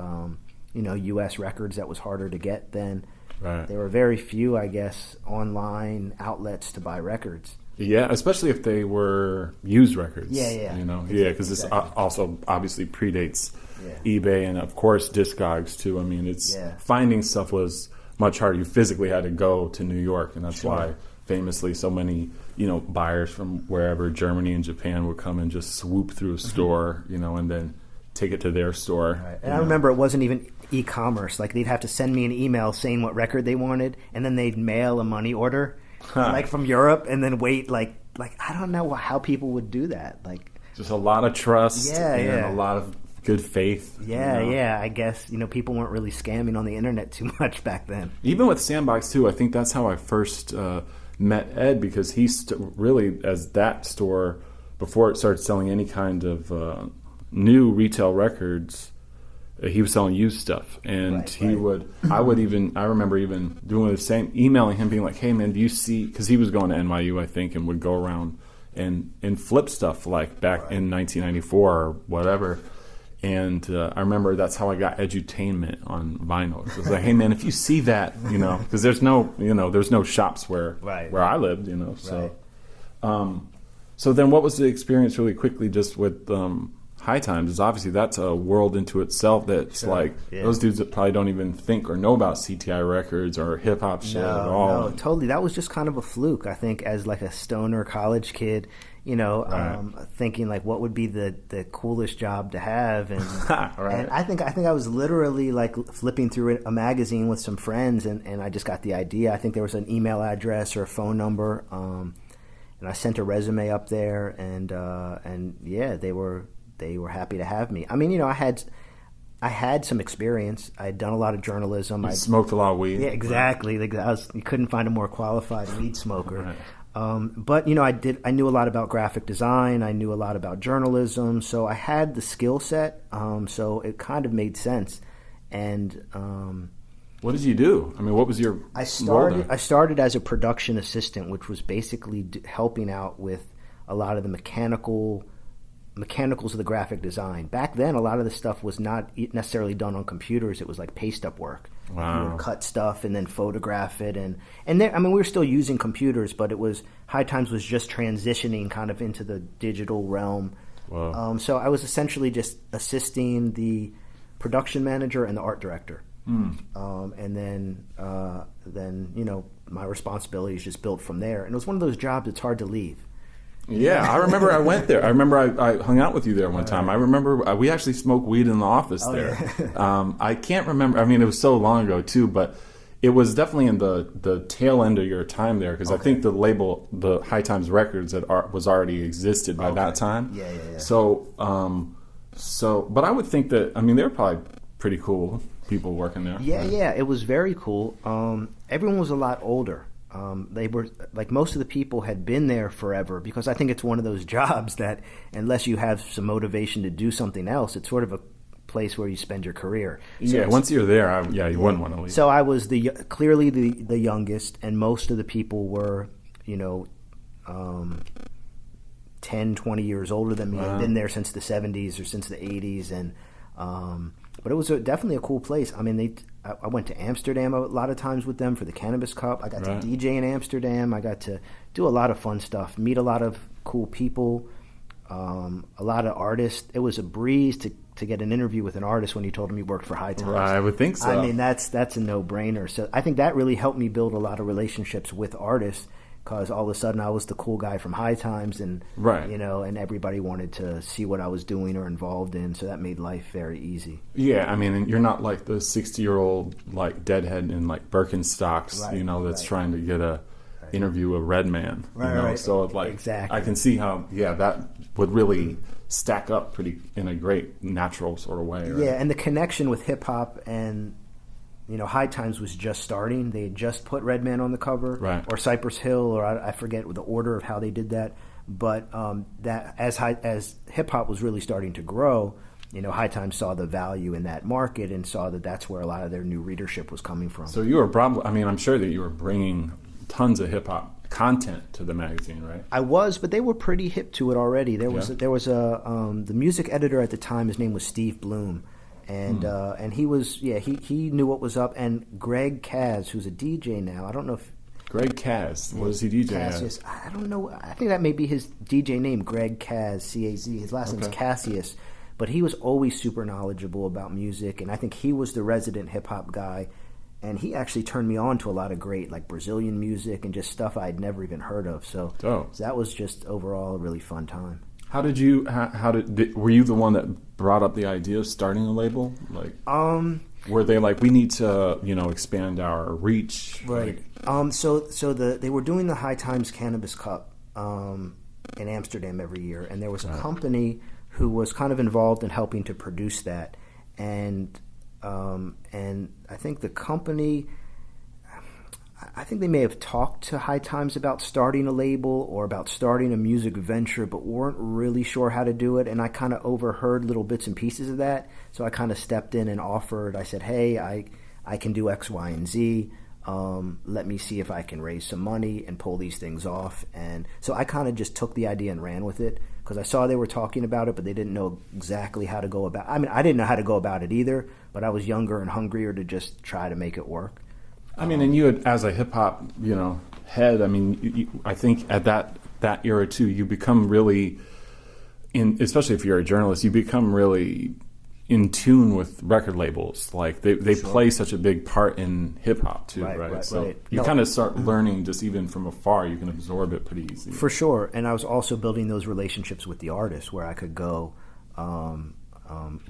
Speaker 4: U.S. records that was harder to get then.
Speaker 3: Right.
Speaker 4: There were very few, I guess, online outlets to buy records.
Speaker 3: Yeah, especially if they were used records.
Speaker 4: Yeah.
Speaker 3: Because this also obviously predates eBay and, of course, Discogs, too. I mean, finding stuff was much harder. You physically had to go to New York, and that's why famously so many, buyers from wherever, Germany and Japan, would come and just swoop through a store, and then take it to their store.
Speaker 4: Right. And I remember it wasn't even e-commerce. Like, they'd have to send me an email saying what record they wanted, and then they'd mail a money order. Like from Europe, and then wait, like I don't know how people would do that. Like
Speaker 3: just a lot of trust, and a lot of good faith.
Speaker 4: Yeah. I guess people weren't really scamming on the internet too much back then.
Speaker 3: Even with Sandbox too, I think that's how I first met Ed, because he really, as that store, before it started selling any kind of new retail records, he was selling used stuff, and I remember even doing the same, emailing him, being like, "Hey man, do you see?" Because he was going to NYU, I think, and would go around and flip stuff like back in 1994 or whatever. And I remember that's how I got Edutainment on vinyl. It was like, "Hey man, if you see that, because there's no shops where I lived, so." So then, what was the experience really quickly just with High Times? Is obviously that's a world into itself. That's those dudes that probably don't even think or know about CTI Records or hip hop shit at all.
Speaker 4: No, totally. That was just kind of a fluke, I think, as like a stoner college kid, thinking like what would be the coolest job to have, and and I think I was literally like flipping through a magazine with some friends, and I just got the idea. I think there was an email address or a phone number, and I sent a resume up there, and they were happy to have me. I mean, I had some experience. I had done a lot of journalism.
Speaker 3: I smoked a lot of weed.
Speaker 4: Yeah, exactly. Like you couldn't find a more qualified weed smoker. But I knew a lot about graphic design. I knew a lot about journalism. So I had the skill set. So it kind of made sense. And
Speaker 3: what did you do? I mean, what was your role there?
Speaker 4: I started as a production assistant, which was basically helping out with a lot of the mechanicals of the graphic design. Back then, a lot of the stuff was not necessarily done on computers. It was like paste-up work.
Speaker 3: Wow.
Speaker 4: You would cut stuff and then photograph it. And there, I mean, we were still using computers, but High Times was just transitioning kind of into the digital realm.
Speaker 3: Wow.
Speaker 4: So I was essentially just assisting the production manager and the art director. And then my responsibilities just built from there. And it was one of those jobs that's hard to leave.
Speaker 3: Yeah, I remember I went there. I remember I hung out with you there one time. I remember we actually smoked weed in the office there. Yeah. I can't remember. I mean, it was so long ago too, but it was definitely in the tail end of your time there, because I think the label, the High Times Records, was already existed by that time.
Speaker 4: Yeah.
Speaker 3: So, but I would think that, I mean, they were probably pretty cool people working there.
Speaker 4: Yeah, it was very cool. Everyone was a lot older. They were like, most of the people had been there forever, because I think it's one of those jobs that unless you have some motivation to do something else, it's sort of a place where you spend your career. So
Speaker 3: once you're there, you wouldn't want to leave.
Speaker 4: So I was clearly the youngest, and most of the people were 10, 20 years older than me. Wow. I'd been there since the 70s or since the 80s, and but it was definitely a cool place. I mean, I went to Amsterdam a lot of times with them for the Cannabis Cup. I got to DJ in Amsterdam. I got to do a lot of fun stuff, meet a lot of cool people, a lot of artists. It was a breeze to get an interview with an artist when he told him he worked for High Times.
Speaker 3: Right, I would think so.
Speaker 4: I mean, that's a no-brainer. So I think that really helped me build a lot of relationships with artists, because all of a sudden I was the cool guy from High Times, and and everybody wanted to see what I was doing or involved in, so that made life very easy.
Speaker 3: Yeah, I mean, and you're not like the 60-year-old like deadhead in like Birkenstocks, that's trying to get a interview with Redman. So like, exactly. I can see how that would really stack up pretty in a great natural sort of way. Right?
Speaker 4: Yeah, and the connection with hip hop and High Times was just starting. They had just put Redman on the cover, or Cypress Hill, or I forget the order of how they did that. But that as hip hop was really starting to grow, High Times saw the value in that market and saw that that's where a lot of their new readership was coming from.
Speaker 3: So you were probably, I mean, I'm sure that you were bringing tons of hip hop content to the magazine, right?
Speaker 4: I was, but they were pretty hip to it already. There was the music editor at the time. His name was Steve Bloom. And he was he knew what was up. And Greg Kaz, who's a DJ now, I don't know if
Speaker 3: Greg Kaz, what is he DJing
Speaker 4: Cassius, I don't know. I think that may be his DJ name, Greg Kaz, C-A-Z. His last name's Cassius, but he was always super knowledgeable about music, and I think he was the resident hip hop guy. And he actually turned me on to a lot of great like Brazilian music and just stuff I'd never even heard of. So that was just overall a really fun time.
Speaker 3: How did you? Were you the one that brought up the idea of starting a label? Like, were they like, we need to, expand our reach?
Speaker 4: Right. They were doing the High Times Cannabis Cup in Amsterdam every year, and there was a company who was kind of involved in helping to produce that, and I think the company, I think they may have talked to High Times about starting a label or about starting a music venture, but weren't really sure how to do it. And I kind of overheard little bits and pieces of that. So I kind of stepped in and offered. I said, hey, I can do X, Y, and Z. Let me see if I can raise some money and pull these things off. And so I kind of just took the idea and ran with it, because I saw they were talking about it, but they didn't know exactly how to go about it. I mean, I didn't know how to go about it either, but I was younger and hungrier to just try to make it work.
Speaker 3: I mean, and you had, as a hip hop, head. I mean, I think at that era too, you become really especially if you're a journalist, you become really in tune with record labels. Like they
Speaker 4: Sure.
Speaker 3: play such a big part in hip hop too, right? So you kind of start learning just even from afar. You can absorb it pretty easy.
Speaker 4: For sure. And I was also building those relationships with the artists, where I could go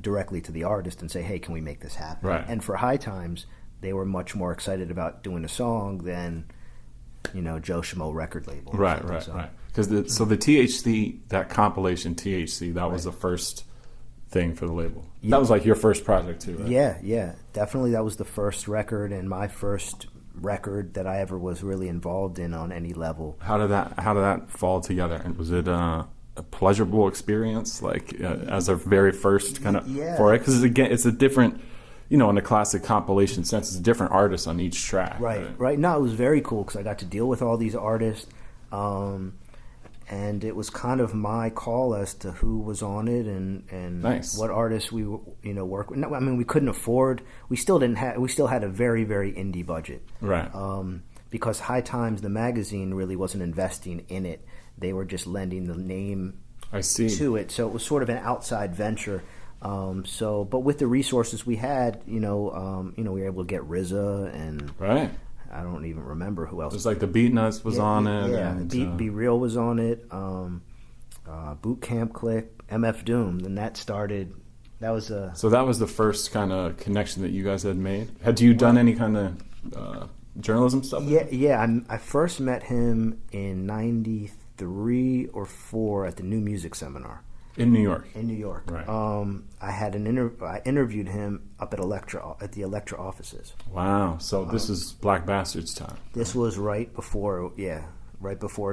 Speaker 4: directly to the artist and say, hey, can we make this happen?
Speaker 3: Right.
Speaker 4: And for High Times, they were much more excited about doing a song than, Joe Schmo record label.
Speaker 3: Right. Because the THC, that compilation THC, that was
Speaker 4: Right.
Speaker 3: the first thing for the label.
Speaker 4: Yeah.
Speaker 3: That was like your first project too, right?
Speaker 4: Yeah. Definitely that was the first record, and my first record that I ever was really involved in on any level.
Speaker 3: How did that fall together? And was it a pleasurable experience, like as a very first kind of for it? Because again, it's a different, in a classic compilation sense, it's a different artist on each track.
Speaker 4: Right. No, it was very cool because I got to deal with all these artists, and it was kind of my call as to who was on it and
Speaker 3: Nice.
Speaker 4: what artists we work with. No, I mean, we couldn't afford. We still had a very, very indie budget.
Speaker 3: Right.
Speaker 4: Because High Times, the magazine, really wasn't investing in it. They were just lending the name
Speaker 3: I see.
Speaker 4: to it. So it was sort of an outside venture. But with the resources we had, we were able to get RZA and
Speaker 3: Right.
Speaker 4: I don't even remember who else.
Speaker 3: It's like the Beat Nuts was on it.
Speaker 4: Yeah,
Speaker 3: and,
Speaker 4: Be Real was on it. Boot Camp Click, MF Doom. Then that started. That was a.
Speaker 3: So that was the first kind of connection that you guys had made. Had you done any kind of journalism stuff?
Speaker 4: Yeah. I first met him in '93 or '94 at the New Music Seminar.
Speaker 3: In New York.
Speaker 4: Right. I had I interviewed him up at the Electra offices.
Speaker 3: Wow. So this is Black Bastards time.
Speaker 4: This was right before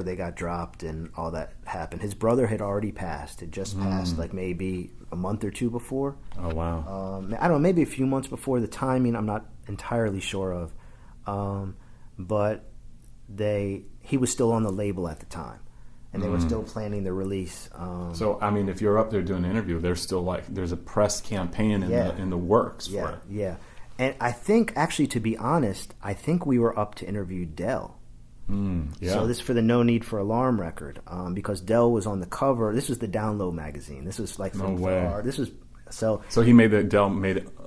Speaker 4: they got dropped and all that happened. His brother had already passed. Had just passed, like maybe a month or two before.
Speaker 3: Oh wow.
Speaker 4: I don't know, maybe a few months before. The timing, I'm not entirely sure of. But he was still on the label at the time. And they were still planning the release.
Speaker 3: So I mean, if you're up there doing an interview, there's still there's a press campaign in the works.
Speaker 4: Yeah. And I think, actually, to be honest, we were up to interview Dell.
Speaker 3: Yeah.
Speaker 4: So this is for the No Need for Alarm record, because Dell was on the cover. This was the Download magazine. This was like from far. This was so.
Speaker 3: So he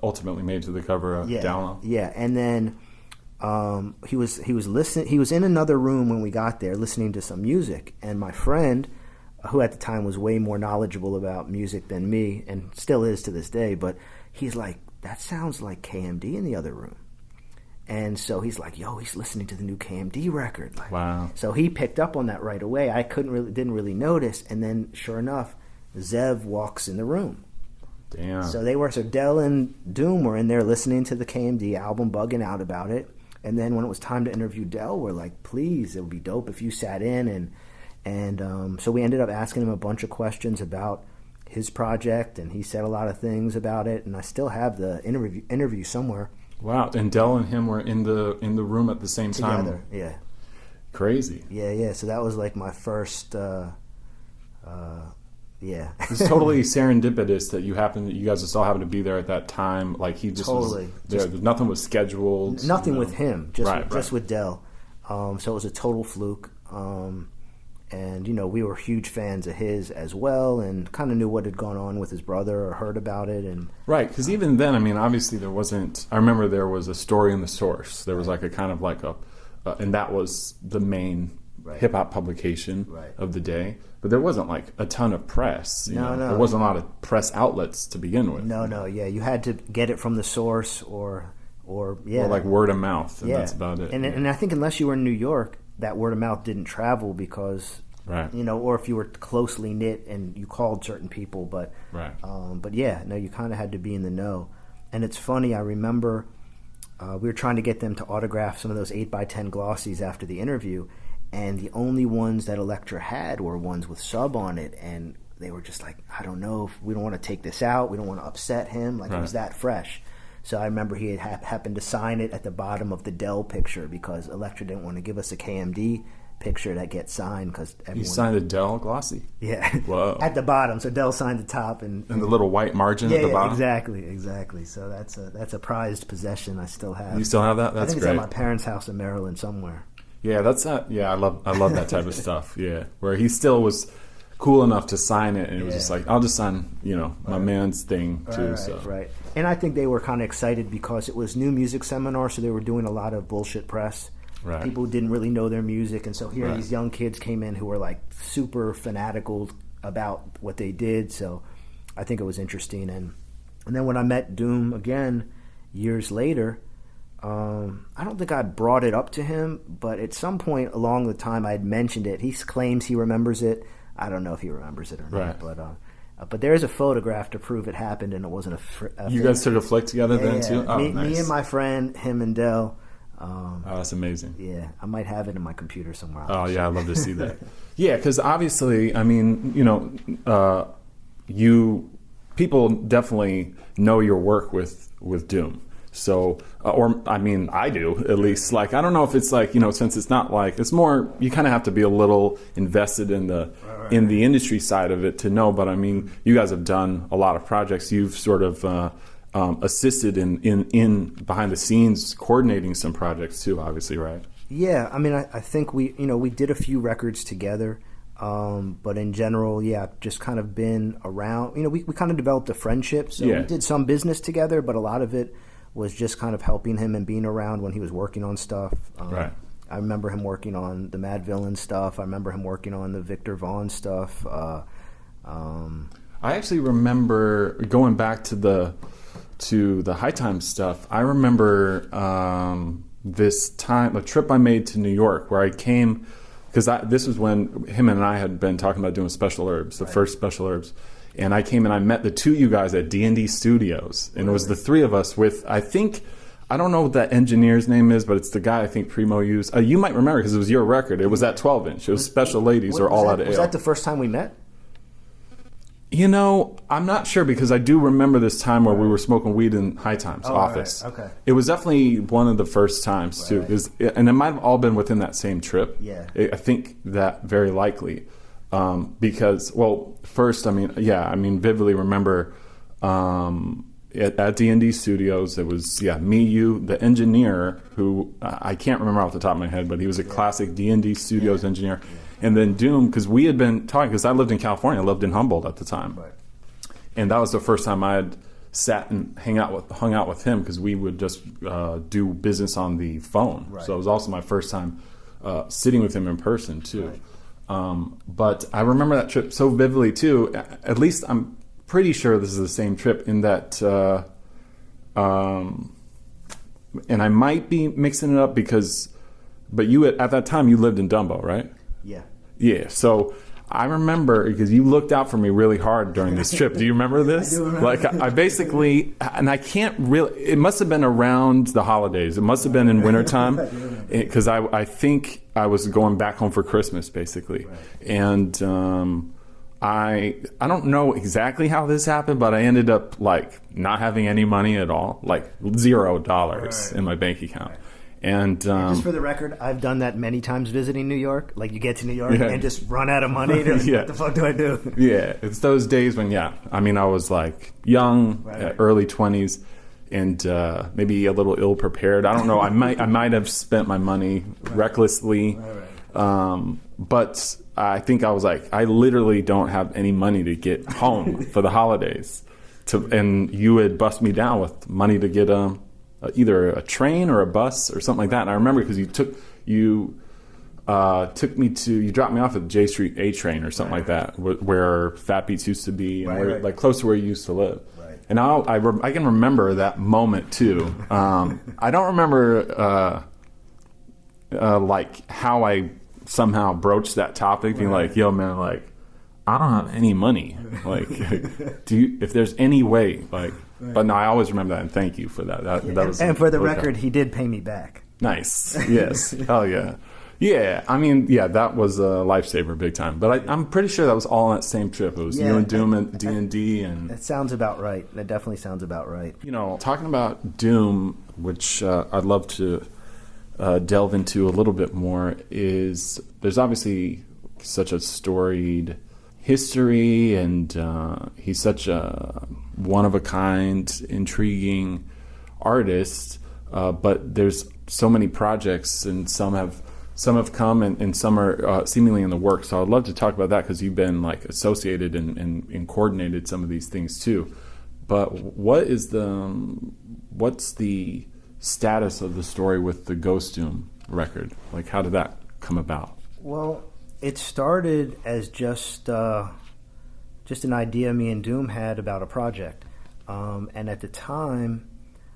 Speaker 3: ultimately made it to the cover of Download.
Speaker 4: Yeah, and then. He was listening. He was in another room when we got there, listening to some music. And my friend, who at the time was way more knowledgeable about music than me, and still is to this day, but he's like, "That sounds like KMD in the other room." And so he's like, "Yo, he's listening to the new KMD record." Like,
Speaker 3: wow.
Speaker 4: So he picked up on that right away. I didn't really notice. And then, sure enough, Zev walks in the room.
Speaker 3: Damn.
Speaker 4: So Dell and Doom were in there listening to the KMD album, bugging out about it. And then when it was time to interview Dell, we're like, please, it would be dope if you sat in. And so we ended up asking him a bunch of questions about his project, and he said a lot of things about it. And I still have the interview somewhere.
Speaker 3: Wow. And Dell and him were in the room at the same time.
Speaker 4: Together, yeah.
Speaker 3: Crazy.
Speaker 4: Yeah. So that was like my first. Yeah,
Speaker 3: it's totally serendipitous that you guys just all happened to be there at that time. Like he just
Speaker 4: totally
Speaker 3: was there. Nothing was scheduled.
Speaker 4: Nothing with him. Just
Speaker 3: Right.
Speaker 4: with Dell. So it was a total fluke. And we were huge fans of his as well, and kind of knew what had gone on with his brother or heard about it. And
Speaker 3: right, because even then, I mean, obviously there wasn't. I remember there was a story in the Source. There was like a kind of like and that was the main hip hop publication of the day. But there wasn't like a ton of press.
Speaker 4: No.
Speaker 3: There wasn't a lot of press outlets to begin with.
Speaker 4: No. Yeah, you had to get it from the Source or
Speaker 3: like word of mouth, and that's about it.
Speaker 4: And I think unless you were in New York, that word of mouth didn't travel because
Speaker 3: Right.
Speaker 4: You know, or if you were closely knit and you called certain people, but
Speaker 3: right.
Speaker 4: But yeah, no, you kind of had to be in the know. And it's funny, I remember we were trying to get them to autograph some of those 8x10 glossies after the interview, and the only ones that Elektra had were ones with Sub on it, and they were just like, I don't know, if we don't want to take this out, we don't want to upset him, like it was that fresh. So I remember he had happened to sign it at the bottom of the Dell picture because Elektra didn't want to give us a KMD picture that gets signed because everyone...
Speaker 3: You signed a Dell glossy?
Speaker 4: Yeah.
Speaker 3: Whoa.
Speaker 4: At the bottom. So Dell signed the top and
Speaker 3: the little white margin at the bottom?
Speaker 4: Exactly. So that's a prized possession I still have.
Speaker 3: You still have that? That's
Speaker 4: I think
Speaker 3: great.
Speaker 4: It's at my parents' house in Maryland somewhere.
Speaker 3: Yeah, that's I love that type of stuff. Yeah. Where he still was cool enough to sign it, and it was just like, I'll just sign, my man's thing too.
Speaker 4: Right. And I think they were kind of excited because it was new music seminar, so they were doing a lot of bullshit press.
Speaker 3: Right.
Speaker 4: People who didn't really know their music, and so here these young kids came in who were like super fanatical about what they did. So I think it was interesting. And then when I met Doom again years later, I don't think I brought it up to him, but at some point along the time I had mentioned it. He claims he remembers it. I don't know if he remembers it or not, but there is a photograph to prove it happened, and it wasn't a
Speaker 3: You guys took a flick together then too? Oh,
Speaker 4: me,
Speaker 3: nice.
Speaker 4: me and my friend, him and Dell.
Speaker 3: That's amazing.
Speaker 4: Yeah, I might have it in my computer somewhere.
Speaker 3: Oh, yeah, I'd love to see that. Yeah, because obviously, I mean, people definitely know your work with Doom. So, I do at least. Like, I don't know if it's like, since it's not like, it's more, you kind of have to be a little invested in the industry side of it to know. But I mean, you guys have done a lot of projects. You've sort of assisted in behind the scenes coordinating some projects too, obviously, right?
Speaker 4: Yeah, I mean, I think we did a few records together. But in general, just kind of been around. We kind of developed a friendship. So we did some business together, but a lot of it was just kind of helping him and being around when he was working on stuff.
Speaker 3: Right.
Speaker 4: I remember him working on the Mad Villain stuff. I remember him working on the Victor Vaughn stuff.
Speaker 3: I actually remember going back to the High Times stuff. I remember this time, a trip I made to New York where I came, because this was when him and I had been talking about doing Special Herbs, the first Special Herbs. And I came and I met the two of you guys at D&D Studios. And it was the three of us with, I don't know what that engineer's name is, but it's the guy I think Primo used. You might remember because it was your record. It was that 12-inch. It was Special Ladies or All Out of Ale.
Speaker 4: Was that the first time we met?
Speaker 3: I'm not sure because I do remember this time where we were smoking weed in High Times office.
Speaker 4: Right. Okay.
Speaker 3: It was definitely one of the first times too. And it might have all been within that same trip.
Speaker 4: Yeah.
Speaker 3: I think that very likely. Because, first, vividly remember at D&D Studios, it was, me, you, the engineer, who I can't remember off the top of my head, but he was a classic D&D Studios engineer. Yeah. And then Doom, because we had been talking, because I lived in California, I lived in Humboldt at the time. Right. And that was the first time I had sat and hung out with him, because we would just do business on the phone. Right. So it was also my first time sitting with him in person, too. Right. But I remember that trip so vividly too. At least I'm pretty sure this is the same trip in that, and I might be mixing it up but you at that time you lived in Dumbo, right?
Speaker 4: Yeah.
Speaker 3: Yeah. So I remember because you looked out for me really hard during this trip. Do you remember this?
Speaker 4: I do remember.
Speaker 3: Like I basically, and I can't really. It must have been around the holidays. It must have been in wintertime, because I think I was going back home for Christmas basically, right. And I don't know exactly how this happened, but I ended up like not having any money at all, like $0 in my bank account. Right. And
Speaker 4: just for the record, I've done that many times visiting New York. Like you get to New York and just run out of money. What the fuck do I do?
Speaker 3: Yeah, it's those days when I was like young, early 20s, and maybe a little ill prepared. I don't know. I might have spent my money recklessly, but I think I was like, I literally don't have any money to get home for the holidays. And you would bust me down with money to get either a train or a bus or something like that. And I remember because you dropped me off at J Street A train or something like that, where Fat Beats used to be, and like close to where you used to live. Right. And I can remember that moment too. I don't remember like how I somehow broach that topic, being like, "Yo, man, like, I don't have any money. Like, if there's any way, like." But no, I always remember that, and thank you for that. That was,
Speaker 4: and for the record, he did pay me back.
Speaker 3: Nice. Yes. Hell yeah. Yeah. I mean, yeah, that was a lifesaver, big time. But I'm pretty sure that was all on that same trip. It was you and Doom and D&D, and
Speaker 4: that sounds about right. That definitely sounds about right.
Speaker 3: You know, talking about Doom, which I'd love to delve into a little bit more, is there's obviously such a storied history, and he's such a one-of-a-kind, intriguing artist, but there's so many projects, and some have come and some are seemingly in the works. So I'd love to talk about that, because you've been like associated and coordinated some of these things too. But what's the status of the story with the Ghost Doom record? Like, how did that come about?
Speaker 4: Well, it started as just an idea me and Doom had about a project. And at the time,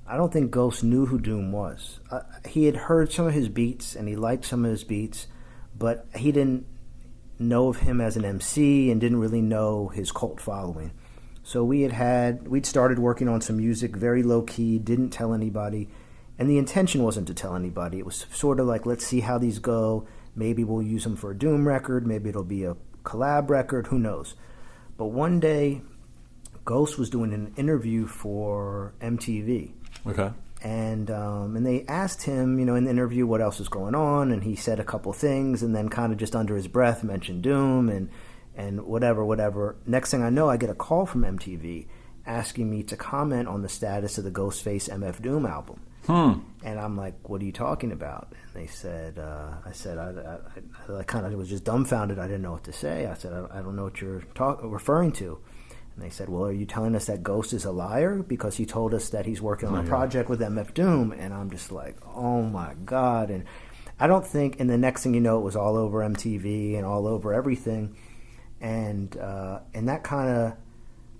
Speaker 4: I don't think Ghost knew who Doom was. He had heard some of his beats, and he liked some of his beats, but he didn't know of him as an MC and didn't really know his cult following. So we'd started working on some music, very low-key, didn't tell anybody. And the intention wasn't to tell anybody. It was sort of like, let's see how these go. Maybe we'll use them for a Doom record. Maybe it'll be a collab record. Who knows? But one day, Ghost was doing an interview for MTV.
Speaker 3: Okay.
Speaker 4: And they asked him, in the interview what else was going on, and he said a couple things, and then kind of just under his breath mentioned Doom and whatever. Next thing I know, I get a call from MTV asking me to comment on the status of the Ghostface MF Doom album. And I'm like, what are you talking about? And they said, I kind of was just dumbfounded. I didn't know what to say. I said, I don't know what you're referring to. And they said, well, are you telling us that Ghost is a liar? Because he told us that he's working on a project with MF Doom. And I'm just like, oh my God. And I don't think, and the next thing you know, it was all over MTV and all over everything. And that kind of,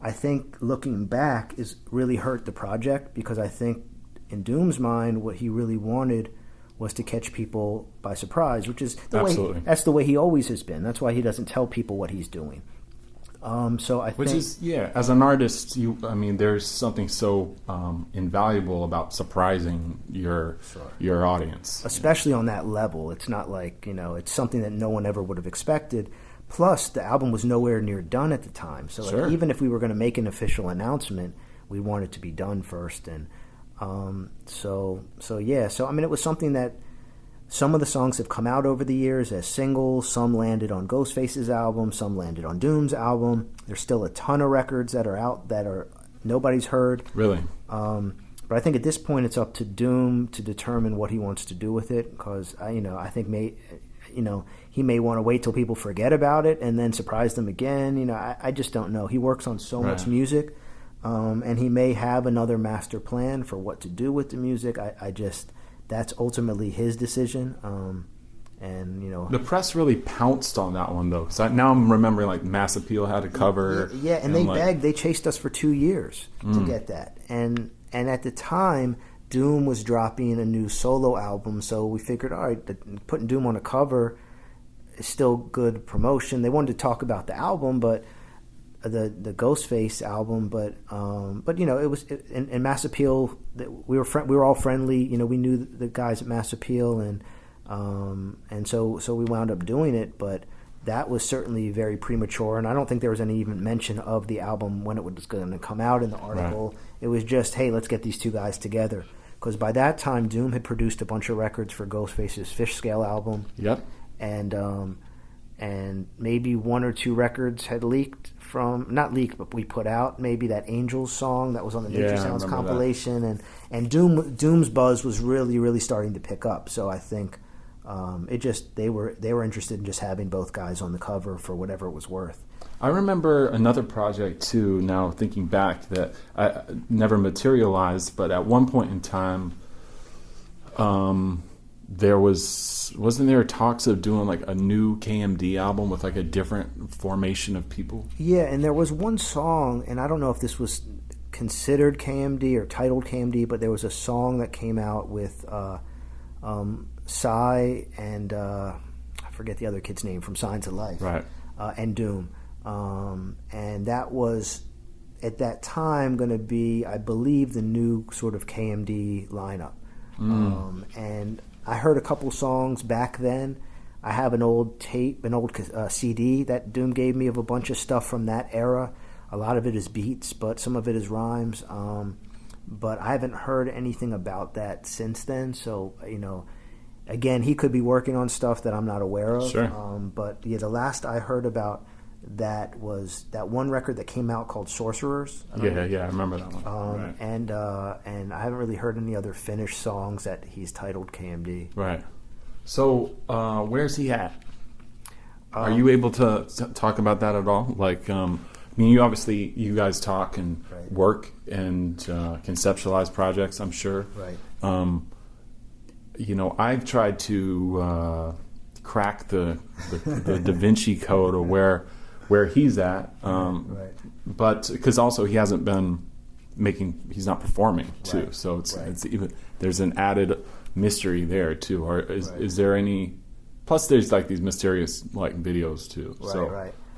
Speaker 4: I think, looking back, is really hurt the project, because I think in Doom's mind, what he really wanted was to catch people by surprise, which is that's the way he always has been. That's why he doesn't tell people what he's doing. So I think,
Speaker 3: as an artist, there's something so invaluable about surprising your audience,
Speaker 4: especially on that level. It's not like, it's something that no one ever would have expected. Plus, the album was nowhere near done at the time. So like, even if we were going to make an official announcement, we wanted it to be done first. And so it was something that some of the songs have come out over the years as singles. Some landed on Ghostface's album. Some landed on Doom's album. There's still a ton of records that are out that are nobody's heard.
Speaker 3: Really?
Speaker 4: But I think at this point it's up to Doom to determine what he wants to do with it, because I think he may want to wait till people forget about it and then surprise them again. I just don't know. He works on so much music, and he may have another master plan for what to do with the music. That's ultimately his decision.
Speaker 3: The press really pounced on that one, though. So now I'm remembering, like, Mass Appeal had a cover.
Speaker 4: Yeah, and they begged. They chased us for 2 years to get that. And at the time, Doom was dropping a new solo album, so we figured, all right, putting Doom on a cover is still good promotion. They wanted to talk about the album, but the Ghostface album, but it was in Mass Appeal. We were all friendly. We knew the guys at Mass Appeal, and so we wound up doing it. But that was certainly very premature, and I don't think there was any even mention of the album when it was going to come out in the article. Right. It was just, hey, let's get these two guys together. Because by that time, Doom had produced a bunch of records for Ghostface's Fish Scale album.
Speaker 3: Yep.
Speaker 4: And maybe one or two records had leaked not leaked, but we put out. Maybe that Angels song that was on the Nature Sounds compilation. And Doom's buzz was really, really starting to pick up. So I think they were interested in just having both guys on the cover for whatever it was worth.
Speaker 3: I remember another project too, now thinking back, that never materialized, but at one point in time, wasn't there talks of doing like a new KMD album with like a different formation of people?
Speaker 4: Yeah, and there was one song, and I don't know if this was considered KMD or titled KMD, but there was a song that came out with Psy and I forget the other kid's name from Signs of Life,
Speaker 3: right?
Speaker 4: And Doom, and that was at that time going to be, I believe, the new sort of KMD lineup. And I heard a couple songs back then. I have an old tape, an old CD that Doom gave me of a bunch of stuff from that era. A lot of it is beats, but some of it is rhymes. But I haven't heard anything about that since then. So, again, he could be working on stuff that I'm not aware of.
Speaker 3: Sure.
Speaker 4: But yeah, the last I heard about that was that one record that came out called Sorcerers.
Speaker 3: I remember that one. Right.
Speaker 4: And I haven't really heard any other finished songs that he's titled KMD.
Speaker 3: Right. So where's he at? Are you able to talk about that at all? Like, you guys talk and work and conceptualize projects, I'm sure.
Speaker 4: Right.
Speaker 3: I've tried to crack the Da Vinci Code of where he's at, but because also he hasn't been he's not performing too, so it's even there's an added mystery there too. Or is there any? Plus, there's like these mysterious like videos too.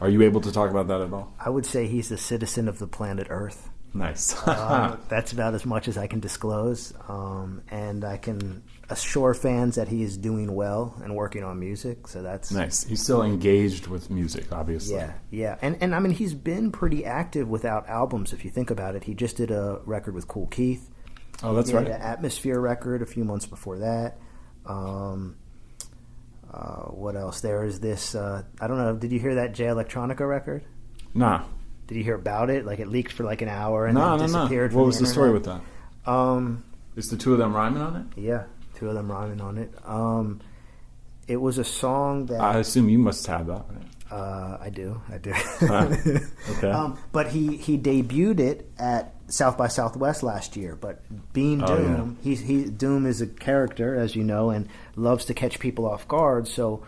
Speaker 3: Are you able to talk about that at all?
Speaker 4: I would say he's a citizen of the planet Earth.
Speaker 3: Nice.
Speaker 4: That's about as much as I can disclose, and I can assure fans that he is doing well and working on music. So that's
Speaker 3: nice. He's still engaged with music, obviously.
Speaker 4: Yeah, and I mean he's been pretty active without albums. If you think about it, he just did a record with Kool Keith.
Speaker 3: Oh, that's right.
Speaker 4: An Atmosphere record a few months before that. What else? There is this. I don't know. Did you hear that Jay Electronica record?
Speaker 3: Nah.
Speaker 4: Did you hear about it? Like it leaked for like an hour and then disappeared.
Speaker 3: What was the story with that?
Speaker 4: Um,
Speaker 3: Is the two of them rhyming on it?
Speaker 4: Yeah, two of them rhyming on it. It was a song that
Speaker 3: I assume you must have that.
Speaker 4: I do.
Speaker 3: Okay.
Speaker 4: But he debuted it at South by Southwest last year. But being Doom, Doom is a character, as you know, and loves to catch people off guard. So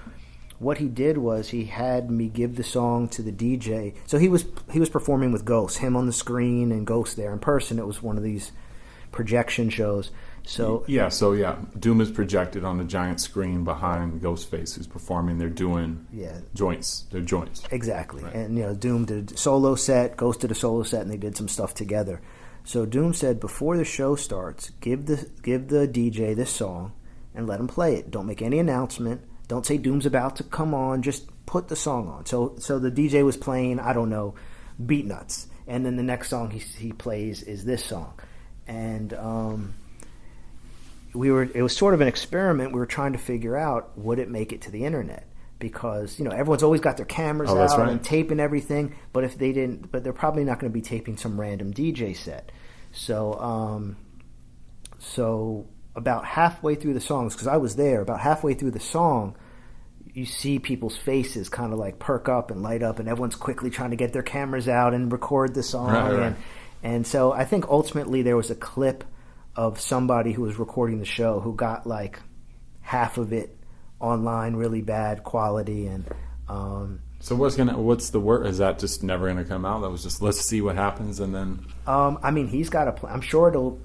Speaker 4: what he did was he had me give the song to the DJ. So he was performing with Ghost, him on the screen and Ghost there in person. It was one of these projection shows. So Doom is projected on a giant screen behind Ghostface, who's performing. They're doing joints. They're joints. Exactly.
Speaker 3: Right.
Speaker 4: And Doom did a solo set, Ghost did a solo set, and they did some stuff together. So Doom said, before the show starts, give the DJ this song and let him play it. Don't make any announcement. Don't say Doom's about to come on. Just put the song on. So the DJ was playing, I don't know, Beat Nuts. And then the next song he plays is this song. And it was sort of an experiment. We were trying to figure out, would it make it to the internet? Because, everyone's always got their cameras out and taping everything. But if they didn't, but they're probably not going to be taping some random DJ set. So about halfway through the songs, because I was there, about halfway through the song, you see people's faces kind of like perk up and light up, and everyone's quickly trying to get their cameras out and record the song.
Speaker 3: Right.
Speaker 4: And so I think ultimately there was a clip of somebody who was recording the show who got like half of it online, really bad quality. And
Speaker 3: so what's the word? Is that just never gonna come out? That was just, let's see what happens, and then
Speaker 4: I mean, he's got a plan. I'm sure it'll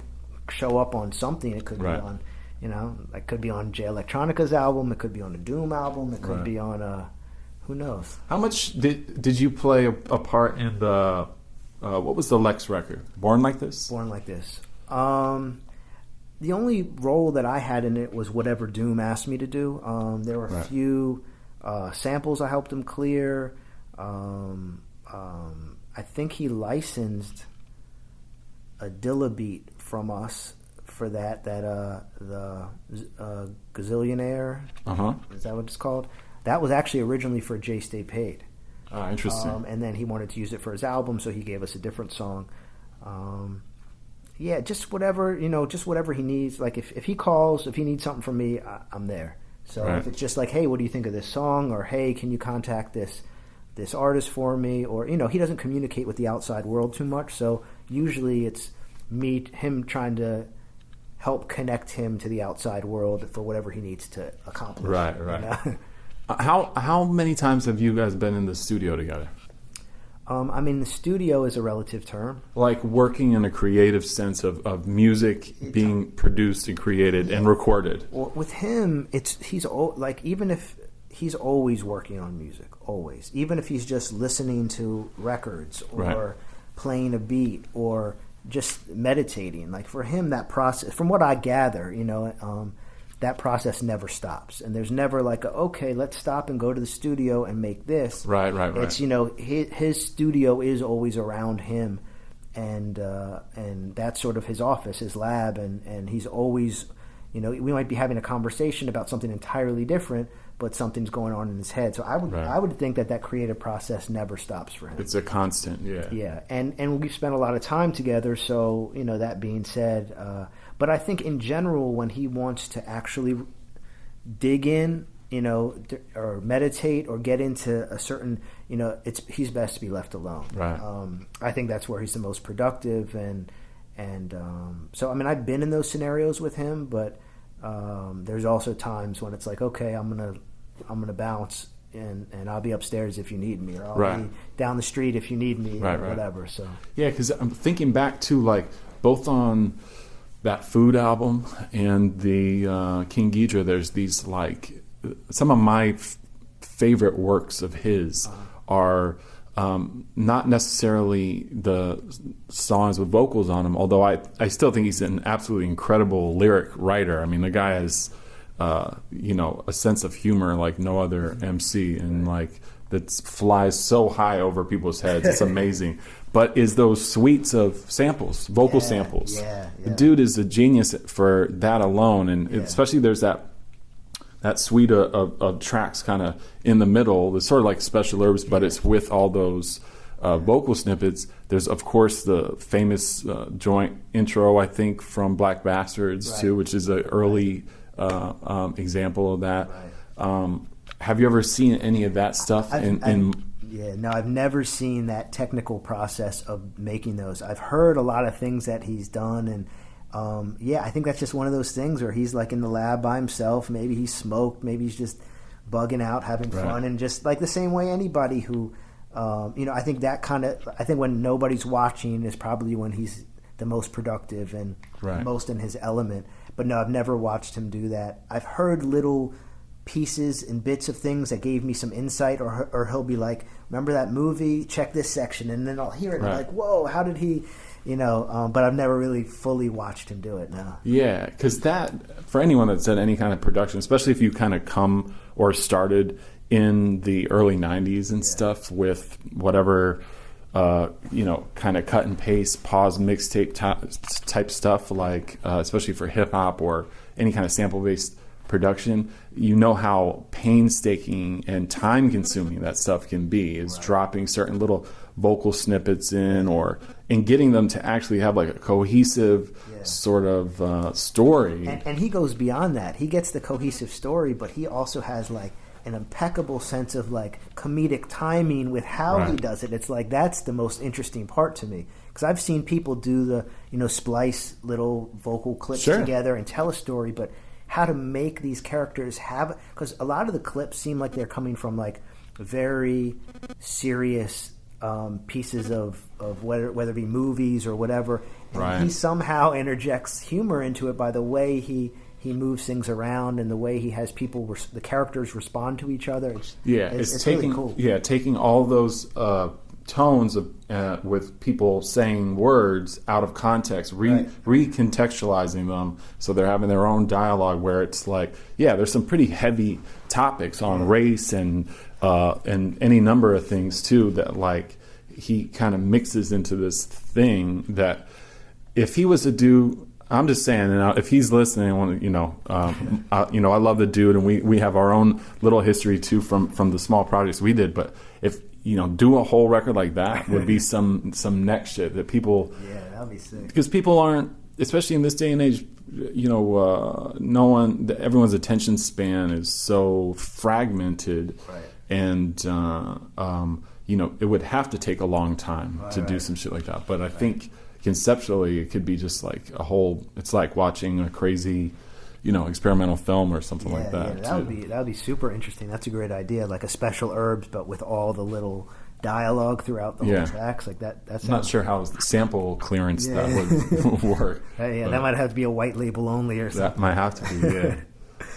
Speaker 4: show up on something. It could be on, it could be on Jay Electronica's album. It could be on a Doom album. It could be on who knows?
Speaker 3: How much did you play a part in the what was the Lex record? Born Like This?
Speaker 4: Born Like This. The only role that I had in it was whatever Doom asked me to do. There were a few samples I helped him clear. I think he licensed a Dilla beat from us for that the Gazillionaire. Is that what it's called? That was actually originally for Jay Stay Paid.
Speaker 3: Interesting.
Speaker 4: And then he wanted to use it for his album, so he gave us a different song. Just whatever he needs. Like if he calls, if he needs something from me, I'm there. So if it's just like, hey, what do you think of this song? Or hey, can you contact this artist for me? Or he doesn't communicate with the outside world too much. So usually it's him trying to help connect him to the outside world for whatever he needs to accomplish.
Speaker 3: Right. How many times have you guys been in the studio together?
Speaker 4: I mean, the studio is a relative term.
Speaker 3: Like working in a creative sense of music being produced and created and recorded.
Speaker 4: Well, with him, he's old. Like even if he's always working on music, always. Even if he's just listening to records or playing a beat or just meditating. Like for him, that process, from what I gather, that process never stops. And there's never like, okay, let's stop and go to the studio and make this.
Speaker 3: Right.
Speaker 4: It's, his studio is always around him. And that's sort of his office, his lab. And he's always, we might be having a conversation about something entirely different, but something's going on in his head. So I would think that creative process never stops for him.
Speaker 3: It's a constant, yeah.
Speaker 4: Yeah, and we've spent a lot of time together, so, that being said, but I think in general when he wants to actually dig in, or meditate or get into a certain, he's best to be left alone.
Speaker 3: Right.
Speaker 4: I think that's where he's the most productive, and so, I mean, I've been in those scenarios with him, but there's also times when it's like, okay, I'm gonna bounce and I'll be upstairs if you need me, or I'll be down the street if you need me, or whatever. So
Speaker 3: yeah, because I'm thinking back to like both on that Food album and the King Ghidra. There's these like some of my favorite works of his are not necessarily the songs with vocals on them, although I still think he's an absolutely incredible lyric writer. I mean, the guy has a sense of humor like no other MC, and like that flies so high over people's heads. It's amazing. But is those suites of samples, vocal samples. The dude is a genius for that alone, and especially there's that suite of tracks kind of in the middle. It's sort of like Special Herbs, but it's with all those vocal snippets. There's, of course, the famous joint intro, I think, from Black Bastards, too, which is an early example of that. Have you ever seen any of that stuff?
Speaker 4: No, I've never seen that technical process of making those. I've heard a lot of things that he's done, and I think that's just one of those things where he's like in the lab by himself. Maybe he's smoked. Maybe he's just bugging out, having fun, and just like the same way anybody who, I think I think when nobody's watching is probably when he's the most productive and most in his element. But no, I've never watched him do that. I've heard little pieces and bits of things that gave me some insight, or he'll be like, remember that movie? Check this section, and then I'll hear it and I'm like, whoa, how did he... but I've never really fully watched him do it now. Yeah,
Speaker 3: because that, for anyone that's done any kind of production, especially if you kind of come or started in the early 90s and stuff with whatever, kind of cut and paste, pause, mixtape type stuff, like especially for hip-hop or any kind of sample-based production, how painstaking and time-consuming that stuff can be, is dropping certain little vocal snippets in and getting them to actually have like a cohesive sort of story.
Speaker 4: And he goes beyond that. He gets the cohesive story, but he also has like an impeccable sense of like comedic timing with how he does it. It's like that's the most interesting part to me, because I've seen people do the splice little vocal clips together and tell a story, but how to make these characters have, because a lot of the clips seem like they're coming from like very serious pieces of whether it be movies or whatever, and he somehow interjects humor into it by the way he moves things around and the way he has the characters respond to each other. It's taking really cool.
Speaker 3: Yeah, taking all those tones of with people saying words out of context, recontextualizing them so they're having their own dialogue, where it's like, there's some pretty heavy topics on race and any number of things too that like he kind of mixes into this thing that if he was to do, I'm just saying, if he's listening, I love the dude, and we have our own little history too from the small projects we did, but if do a whole record like that would be some next shit that people...
Speaker 4: Yeah, that'd be sick.
Speaker 3: Because people aren't, especially in this day and age, everyone's attention span is so fragmented. And, it would have to take a long time to do some shit like that. But I think conceptually it could be just like it's like watching a crazy... experimental film or something like that.
Speaker 4: Yeah, that would be super interesting. That's a great idea, like a Special Herbs, but with all the little dialogue throughout the whole tracks, like that. That's
Speaker 3: not sure how sample clearance that would work.
Speaker 4: That might have to be a white label only or something.
Speaker 3: That might have to be.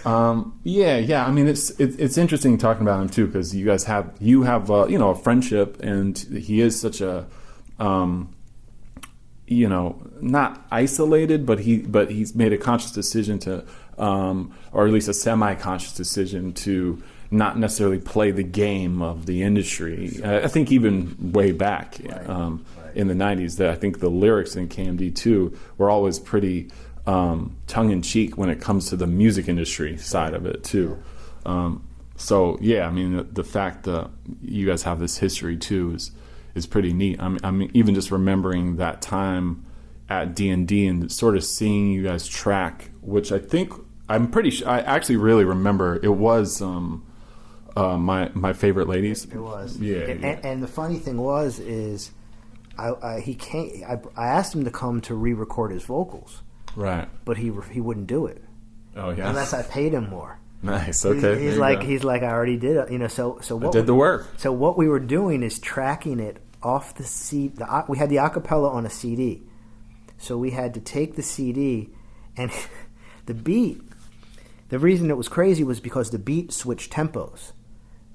Speaker 3: Yeah. I mean, it's interesting talking about him too, because you have a friendship, and he is such a not isolated, but he's made a conscious decision to, or at least a semi-conscious decision to not necessarily play the game of the industry. I think even way back in the 90s, that I think the lyrics in KMD too were always pretty tongue-in-cheek when it comes to the music industry side of it too. So yeah, I mean, the fact that you guys have this history too is pretty neat. I mean, even just remembering that time at D&D and sort of seeing you guys track, which I'm pretty sure, I actually really remember it was my favorite ladies.
Speaker 4: It was.
Speaker 3: Yeah.
Speaker 4: And the funny thing is I asked him to come to re-record his vocals.
Speaker 3: Right.
Speaker 4: But he wouldn't do it.
Speaker 3: Oh yeah.
Speaker 4: Unless I paid him more.
Speaker 3: Nice. Okay.
Speaker 4: He's like I already did it. So what
Speaker 3: I did the work.
Speaker 4: So what we were doing is tracking it off the CD. We had the acapella on a CD, so we had to take the CD and the beat. The reason it was crazy was because the beat switched tempos.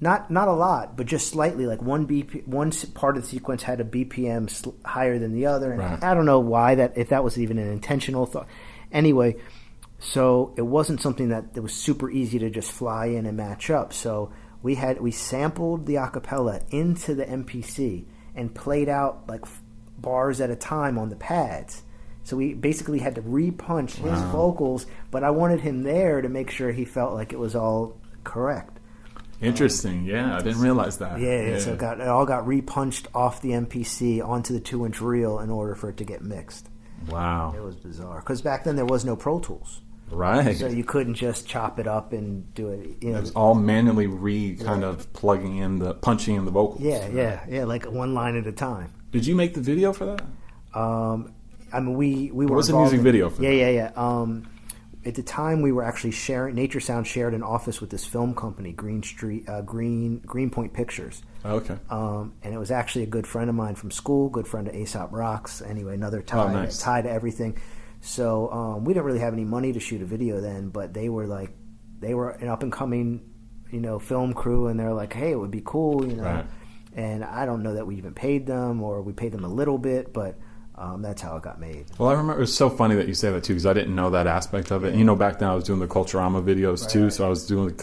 Speaker 4: Not a lot, but just slightly. Like one part of the sequence had a BPM higher than the other, and
Speaker 3: right.
Speaker 4: I don't know why if that was even an intentional thought. Anyway, so it wasn't something that was super easy to just fly in and match up. So we sampled the acapella into the MPC and played out like bars at a time on the pads. So we basically had to repunch his vocals, but I wanted him there to make sure he felt like it was all correct.
Speaker 3: Interesting. Yeah, I didn't realize that.
Speaker 4: Yeah. So it all got repunched off the MPC onto the 2-inch reel in order for it to get mixed.
Speaker 3: Wow.
Speaker 4: It was bizarre because back then there was no Pro Tools.
Speaker 3: Right.
Speaker 4: So you couldn't just chop it up and do it.
Speaker 3: It was all manually punching in the vocals.
Speaker 4: Yeah, like one line at a time.
Speaker 3: Did you make the video for that?
Speaker 4: I mean, we were.
Speaker 3: What was the music video for that?
Speaker 4: Yeah. At the time, we were actually sharing. Nature Sound shared an office with this film company, Greenpoint Pictures.
Speaker 3: Okay.
Speaker 4: And it was actually a good friend of mine from school, good friend of Aesop Rocks. Anyway, another tie to everything. So we didn't really have any money to shoot a video then, but they were an up and coming, film crew, and they're like, hey, it would be cool,
Speaker 3: Right.
Speaker 4: And I don't know that we even paid them, or we paid them a little bit, but that's how it got made.
Speaker 3: Well, I remember, it was so funny that you say that too, because I didn't know that aspect of it.
Speaker 4: Yeah.
Speaker 3: Back then I was doing the Culturama videos too,
Speaker 4: Right.
Speaker 3: so I was doing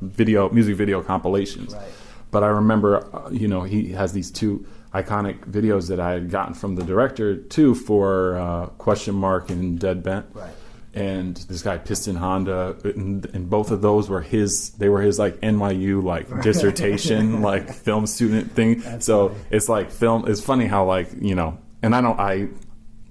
Speaker 3: music video compilations.
Speaker 4: Right.
Speaker 3: But I remember, he has these two iconic videos that I had gotten from the director too for Question Mark and Dead Bent.
Speaker 4: Right.
Speaker 3: And this guy Piston Honda, and both of those were his like NYU like dissertation like film student thing.
Speaker 4: That's
Speaker 3: so
Speaker 4: funny.
Speaker 3: it's like film. It's funny how and I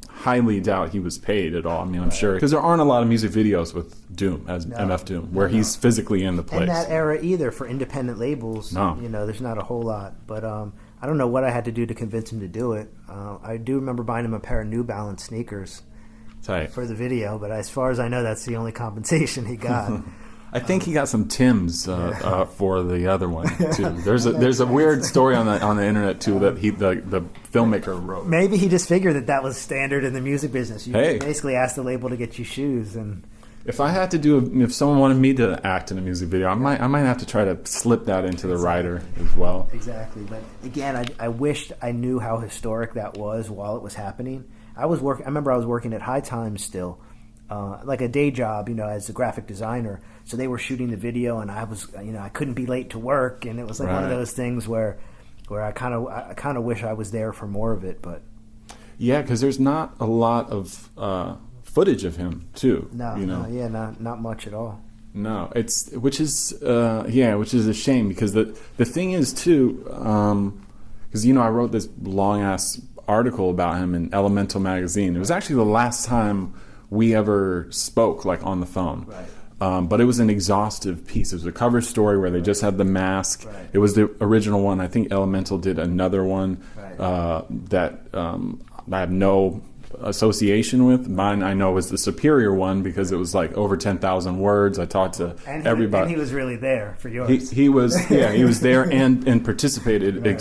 Speaker 3: highly doubt he was paid at all. I mean, I'm sure, because there aren't a lot of music videos with Doom as MF Doom where he's physically in the place.
Speaker 4: In that era either for independent labels.
Speaker 3: No.
Speaker 4: There's not a whole lot, but I don't know what I had to do to convince him to do it. I do remember buying him a pair of New Balance sneakers.
Speaker 3: Tight.
Speaker 4: For the video, but as far as I know, that's the only compensation he got.
Speaker 3: I think he got some Tims for the other one too. There's a weird story on the internet too that the filmmaker wrote.
Speaker 4: Maybe he just figured that was standard in the music business. You basically ask the label to get you shoes, and
Speaker 3: if I had to if someone wanted me to act in a music video, I might have to try to slip that into the writer as well.
Speaker 4: Exactly, but again, I wished I knew how historic that was while it was happening. I remember I was working at High Times still, like a day job, as a graphic designer. So they were shooting the video, and I was, I couldn't be late to work, and it was like one of those things where I kind of wish I was there for more of it, but
Speaker 3: yeah, because there's not a lot of footage of him too.
Speaker 4: Not much at all.
Speaker 3: No, which is a shame, because the thing is too, because I wrote this long ass article about him in Elemental magazine. It was actually the last time we ever spoke like on the phone.
Speaker 4: Right.
Speaker 3: But it was an exhaustive piece. It was a cover story where they just had the mask.
Speaker 4: Right.
Speaker 3: It was the original one. I think Elemental did another one that I have no association with. Mine, I know, was the superior one because it was like over 10,000 words. I talked to everybody.
Speaker 4: And he was really there for yours.
Speaker 3: He was there and participated big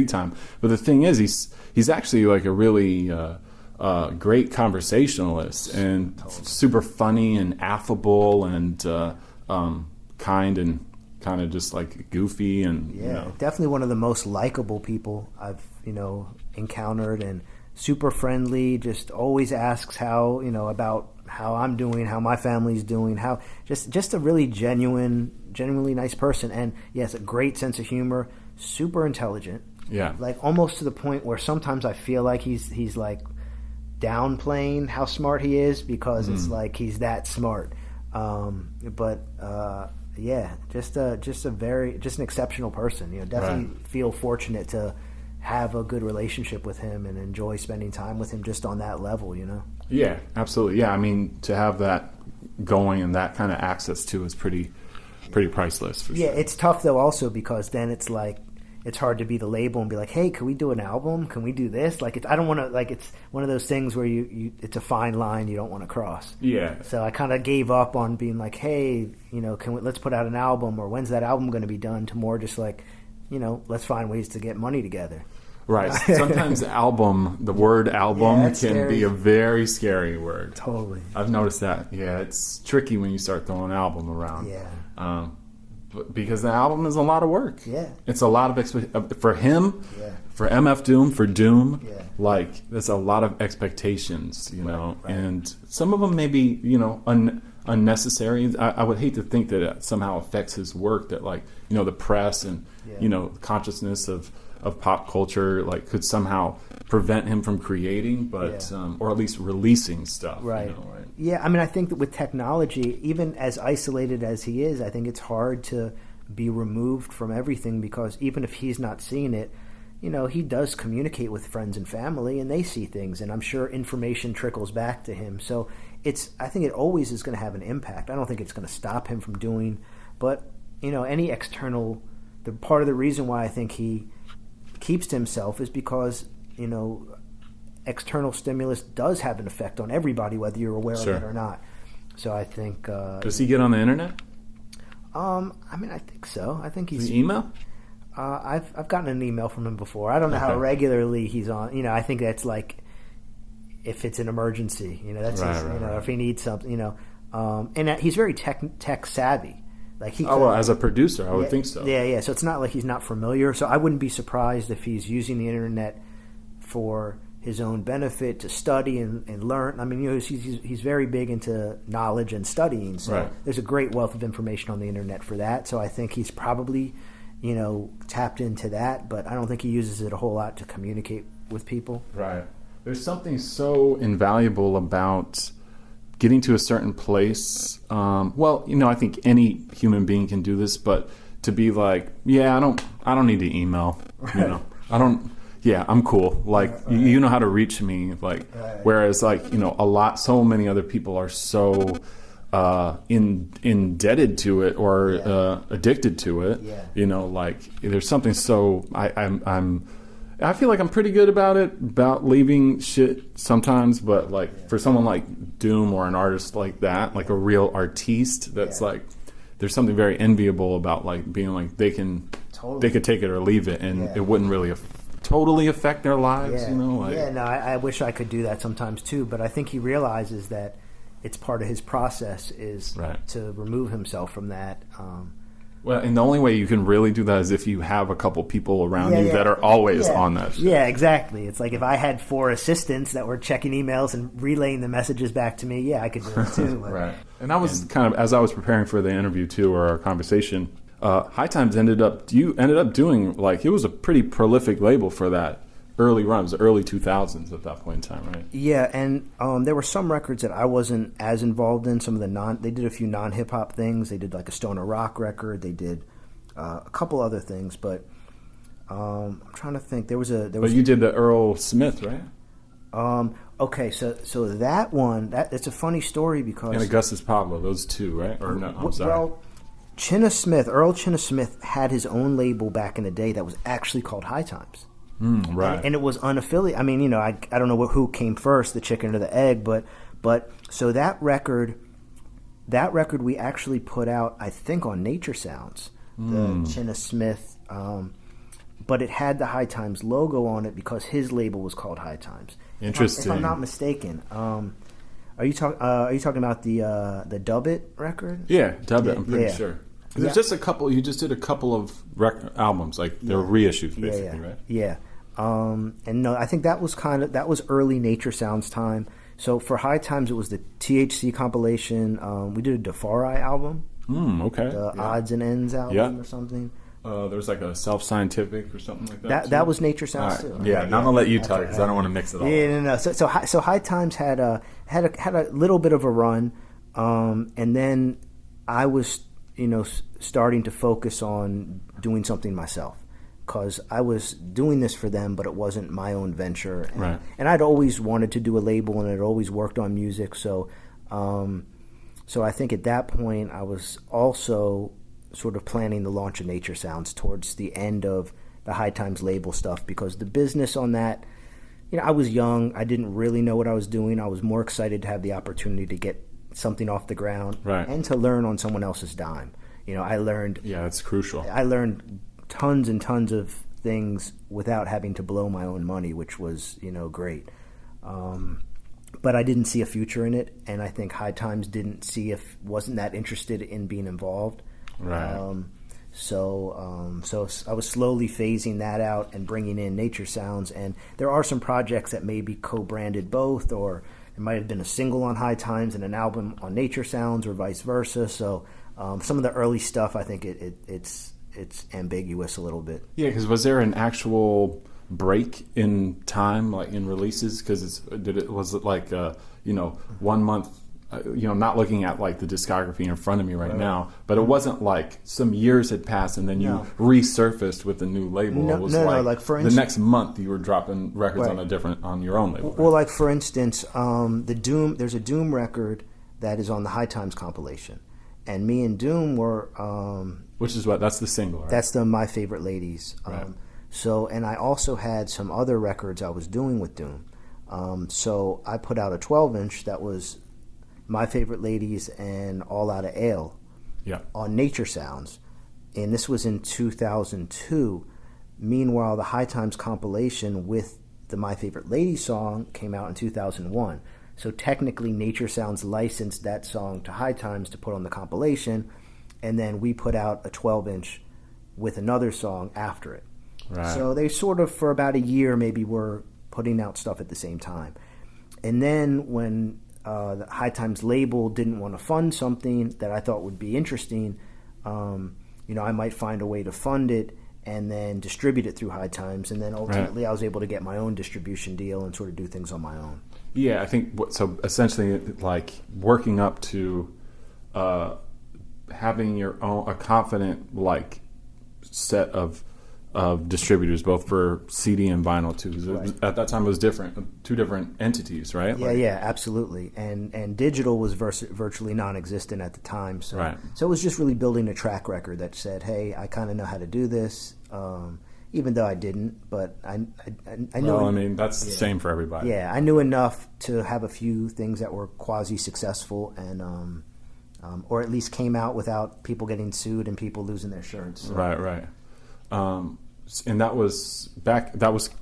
Speaker 3: time. But the thing is, he's actually like a really great conversationalist and super funny and affable and kind and kind of just like goofy and
Speaker 4: definitely one of the most likable people I've encountered, and super friendly. Just always asks how about how I'm doing, how my family's doing, how just a really genuinely nice person. And yes, a great sense of humor, super intelligent.
Speaker 3: Yeah,
Speaker 4: like almost to the point where sometimes I feel like he's like downplaying how smart he is, because it's like he's that smart. Just an exceptional person. Definitely feel fortunate to have a good relationship with him and enjoy spending time with him just on that level.
Speaker 3: Yeah, absolutely. Yeah, I mean, to have that going and that kind of access to is pretty priceless. For sure.
Speaker 4: It's tough though also, because then it's like it's hard to be the label and be like, hey, can we do an album? Can we do this? Like, I don't want to, like, it's one of those things where it's a fine line you don't want to cross.
Speaker 3: Yeah.
Speaker 4: So I kind of gave up on being like, hey, let's put out an album, or when's that album going to be done, to more just like, let's find ways to get money together.
Speaker 3: Right. Sometimes the word album can
Speaker 4: scary.
Speaker 3: be a very scary word.
Speaker 4: Totally.
Speaker 3: I've noticed that. Yeah, it's tricky when you start throwing album around.
Speaker 4: Yeah.
Speaker 3: Because the album is a lot of work.
Speaker 4: Yeah.
Speaker 3: It's a lot of for him, for MF Doom, for Doom. Yeah. Like, there's a lot of expectations, Right. And some of them may be, unnecessary. I would hate to think that it somehow affects his work, that like, the press and, consciousness of pop culture, like, could somehow prevent him from creating, but or at least releasing stuff.
Speaker 4: Right.
Speaker 3: Right.
Speaker 4: Yeah, I mean, I think that with technology, even as isolated as he is, I think it's hard to be removed from everything, because even if he's not seeing it, he does communicate with friends and family, and they see things, and I'm sure information trickles back to him. So I think it always is going to have an impact. I don't think it's going to stop him from doing, but any external, part of the reason why I think he keeps to himself is because external stimulus does have an effect on everybody, whether you're aware of it or not. So I think
Speaker 3: does he get on the internet?
Speaker 4: I mean, I think so. I think he's
Speaker 3: email.
Speaker 4: I've gotten an email from him before. I don't know how regularly he's on. I think that's like if it's an emergency. That's if he needs something. And he's very tech savvy. Like
Speaker 3: as a producer, I would think so.
Speaker 4: Yeah. So it's not like he's not familiar. So I wouldn't be surprised if he's using the internet for his own benefit, to study and learn. I mean, he's very big into knowledge and studying. So there's a great wealth of information on the internet for that. So I think he's probably, tapped into that, but I don't think he uses it a whole lot to communicate with people.
Speaker 3: Right. There's something so invaluable about getting to a certain place. I think any human being can do this, but to be like, I don't need to email. I don't. Yeah, I'm cool. Like, you know how to reach me. Like, whereas like, so many other people are so indebted to it or addicted to it. Yeah. Like, there's something so I feel like I'm pretty good about leaving shit sometimes, but like for someone like Doom or an artist like that, like a real artiste, that's like, there's something very enviable about like being like they could take it or leave it, and it wouldn't really totally affect their lives.
Speaker 4: I wish I could do that sometimes too, but I think he realizes that it's part of his process is to remove himself from that.
Speaker 3: Well, and the only way you can really do that is if you have a couple people around you that are always on that shit.
Speaker 4: Yeah, exactly. It's like if I had 4 assistants that were checking emails and relaying the messages back to me, I could do it too.
Speaker 3: Right. And I was kind of, as I was preparing for the interview too, or our conversation, High Times ended up doing, like, it was a pretty prolific label for that early run. It was the early 2000s at that point in time, right?
Speaker 4: Yeah, and there were some records that I wasn't as involved in. Some of they did a few non-hip hop things. They did like a stoner rock record. They did a couple other things, but I'm trying to think. But
Speaker 3: you did the Earl Smith, right?
Speaker 4: Okay, so that one, it's a funny story because...
Speaker 3: And Augustus Pablo, those two, right? Or no, I'm sorry. Well,
Speaker 4: Earl Chinna Smith had his own label back in the day that was actually called High Times.
Speaker 3: Right.
Speaker 4: And it was unaffiliated. I mean, I don't know who came first, the chicken or the egg, but so that record we actually put out, I think, on Nature Sounds, the Chinna Smith, but it had the High Times logo on it because his label was called High Times.
Speaker 3: Interesting.
Speaker 4: If I'm not mistaken. Are you talking about the Dub It record?
Speaker 3: Yeah, Dub It. I'm pretty sure. There's just a couple. You just did a couple of albums, like they were reissues, basically, right?
Speaker 4: Yeah. And no, I think that was early Nature Sounds time. So for High Times, it was the THC compilation. We did a Defari album.
Speaker 3: Okay.
Speaker 4: The Odds and Ends album or something.
Speaker 3: There was like a Self-Scientific or something like that.
Speaker 4: That was Nature Sounds too.
Speaker 3: Yeah, now I'm gonna let you talk because I don't want to mix it all.
Speaker 4: Yeah, no. So High Times had a little bit of a run, and then I was starting to focus on doing something myself, because I was doing this for them, but it wasn't my own venture. And, and I'd always wanted to do a label, and I'd always worked on music. So I think at that point I was also sort of planning the launch of Nature Sounds towards the end of the High Times label stuff, because the business on that, I was young. I didn't really know what I was doing. I was more excited to have the opportunity to get something off the ground and to learn on someone else's dime. I learned...
Speaker 3: Yeah, that's crucial.
Speaker 4: I learned tons and tons of things without having to blow my own money, which was, great. But I didn't see a future in it, and I think High Times wasn't that interested in being involved.
Speaker 3: Right.
Speaker 4: So I was slowly phasing that out and bringing in Nature Sounds, and there are some projects that may be co-branded both, or there might have been a single on High Times and an album on Nature Sounds, or vice versa. So some of the early stuff, I think it's ambiguous a little bit.
Speaker 3: Yeah, because was there an actual break in time, like in releases? Because was it like 1 month? Not looking at like the discography in front of me right now, but it wasn't like some years had passed and then you resurfaced with a new label. It was like for instance, the next month you were dropping records on your own label.
Speaker 4: Well, like for instance, there's a Doom record that is on the High Times compilation, and me and Doom were
Speaker 3: which is that's the single, right?
Speaker 4: That's the My Favorite Ladies. So, and I also had some other records I was doing with Doom. So I put out a 12-inch that was My Favorite Ladies and All Outta Ale on Nature Sounds. And this was in 2002. Meanwhile, the High Times compilation with the My Favorite Ladies song came out in 2001. So technically, Nature Sounds licensed that song to High Times to put on the compilation, and then we put out a 12-inch with another song after it.
Speaker 3: Right.
Speaker 4: So they sort of, for about a year, maybe were putting out stuff at the same time. And then when the High Times label didn't want to fund something that I thought would be interesting, I might find a way to fund it and then distribute it through High Times. And then ultimately I was able to get my own distribution deal and sort of do things on my own.
Speaker 3: Yeah, I think so. Essentially, like working up to having your own a confident like set of distributors, both for CD and vinyl too. At that time, it was different, two different entities, right?
Speaker 4: Yeah, absolutely. And digital was virtually non-existent at the time. So, so it was just really building a track record that said, "Hey, I kind of know how to do this." Even though I didn't, but I knew.
Speaker 3: Well, I mean, that's the same for everybody.
Speaker 4: Yeah, I knew enough to have a few things that were quasi-successful, and or at least came out without people getting sued and people losing their shirts. So.
Speaker 3: Right. And that was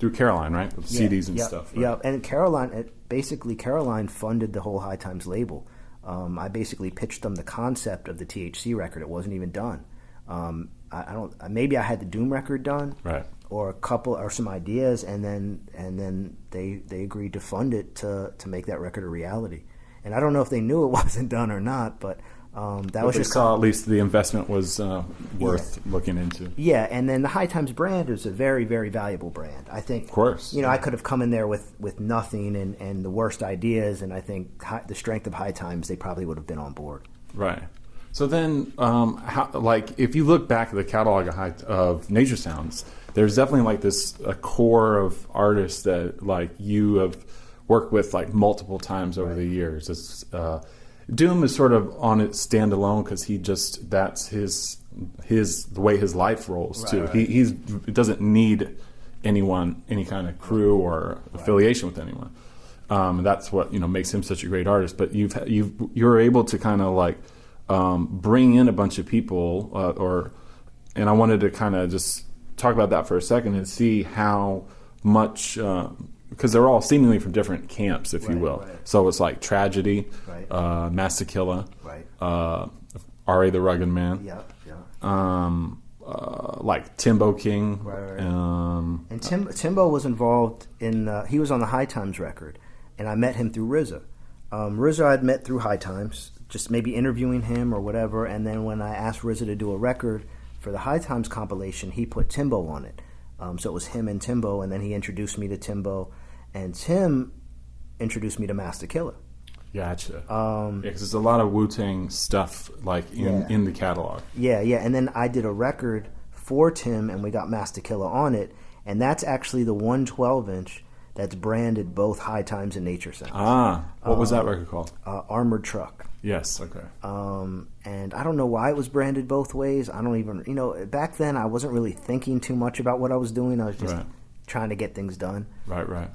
Speaker 3: through Caroline, right? With CDs and stuff. Right?
Speaker 4: Yeah, and Caroline funded the whole High Times label. I basically pitched them the concept of the THC record. It wasn't even done. Maybe I had the Doom record done,
Speaker 3: right?
Speaker 4: Or a couple, or some ideas, and then they agreed to fund it to make that record a reality. And I don't know if they knew it wasn't done or not, but that was just
Speaker 3: saw at least the investment was worth looking into.
Speaker 4: Yeah, and then the High Times brand is a very, very valuable brand. I think,
Speaker 3: of course,
Speaker 4: I could have come in there with nothing and the worst ideas, and I think the strength of High Times, they probably would have been on board.
Speaker 3: Right. So then, if you look back at the catalog of Nature Sounds, there's definitely like a core of artists that like you have worked with like multiple times over the years. It's, Doom is sort of on its standalone because that's the way his life rolls too. Right. He doesn't need anyone, any kind of crew or affiliation with anyone. That's what makes him such a great artist. But you're able to kind of like bring in a bunch of people, and I wanted to kind of just talk about that for a second and see how much because they're all seemingly from different camps, if you will.
Speaker 4: Right.
Speaker 3: So it's like Tragedy,
Speaker 4: right.
Speaker 3: Master Killa,
Speaker 4: right.
Speaker 3: R.A. the Rugged Man.
Speaker 4: Yeah.
Speaker 3: Like Timbo King.
Speaker 4: Right. And Timbo was involved in, he was on the High Times record, and I met him through RZA. RZA I'd met through High Times, just maybe interviewing him or whatever, and then when I asked RZA to do a record for the High Times compilation, he put Timbo on it. So it was him and Timbo, and then he introduced me to Timbo, and Tim introduced me to Master Killa.
Speaker 3: Gotcha. Because there's a lot of Wu-Tang stuff like in the catalog.
Speaker 4: Yeah, and then I did a record for Tim, and we got Master Killa on it, and that's actually the 112-inch that's branded both High Times and Nature Sounds.
Speaker 3: What was that record called?
Speaker 4: Armored Truck.
Speaker 3: Yes, okay.
Speaker 4: And I don't know why it was branded both ways. I don't even, back then I wasn't really thinking too much about what I was doing. I was just trying to get things done.
Speaker 3: Right.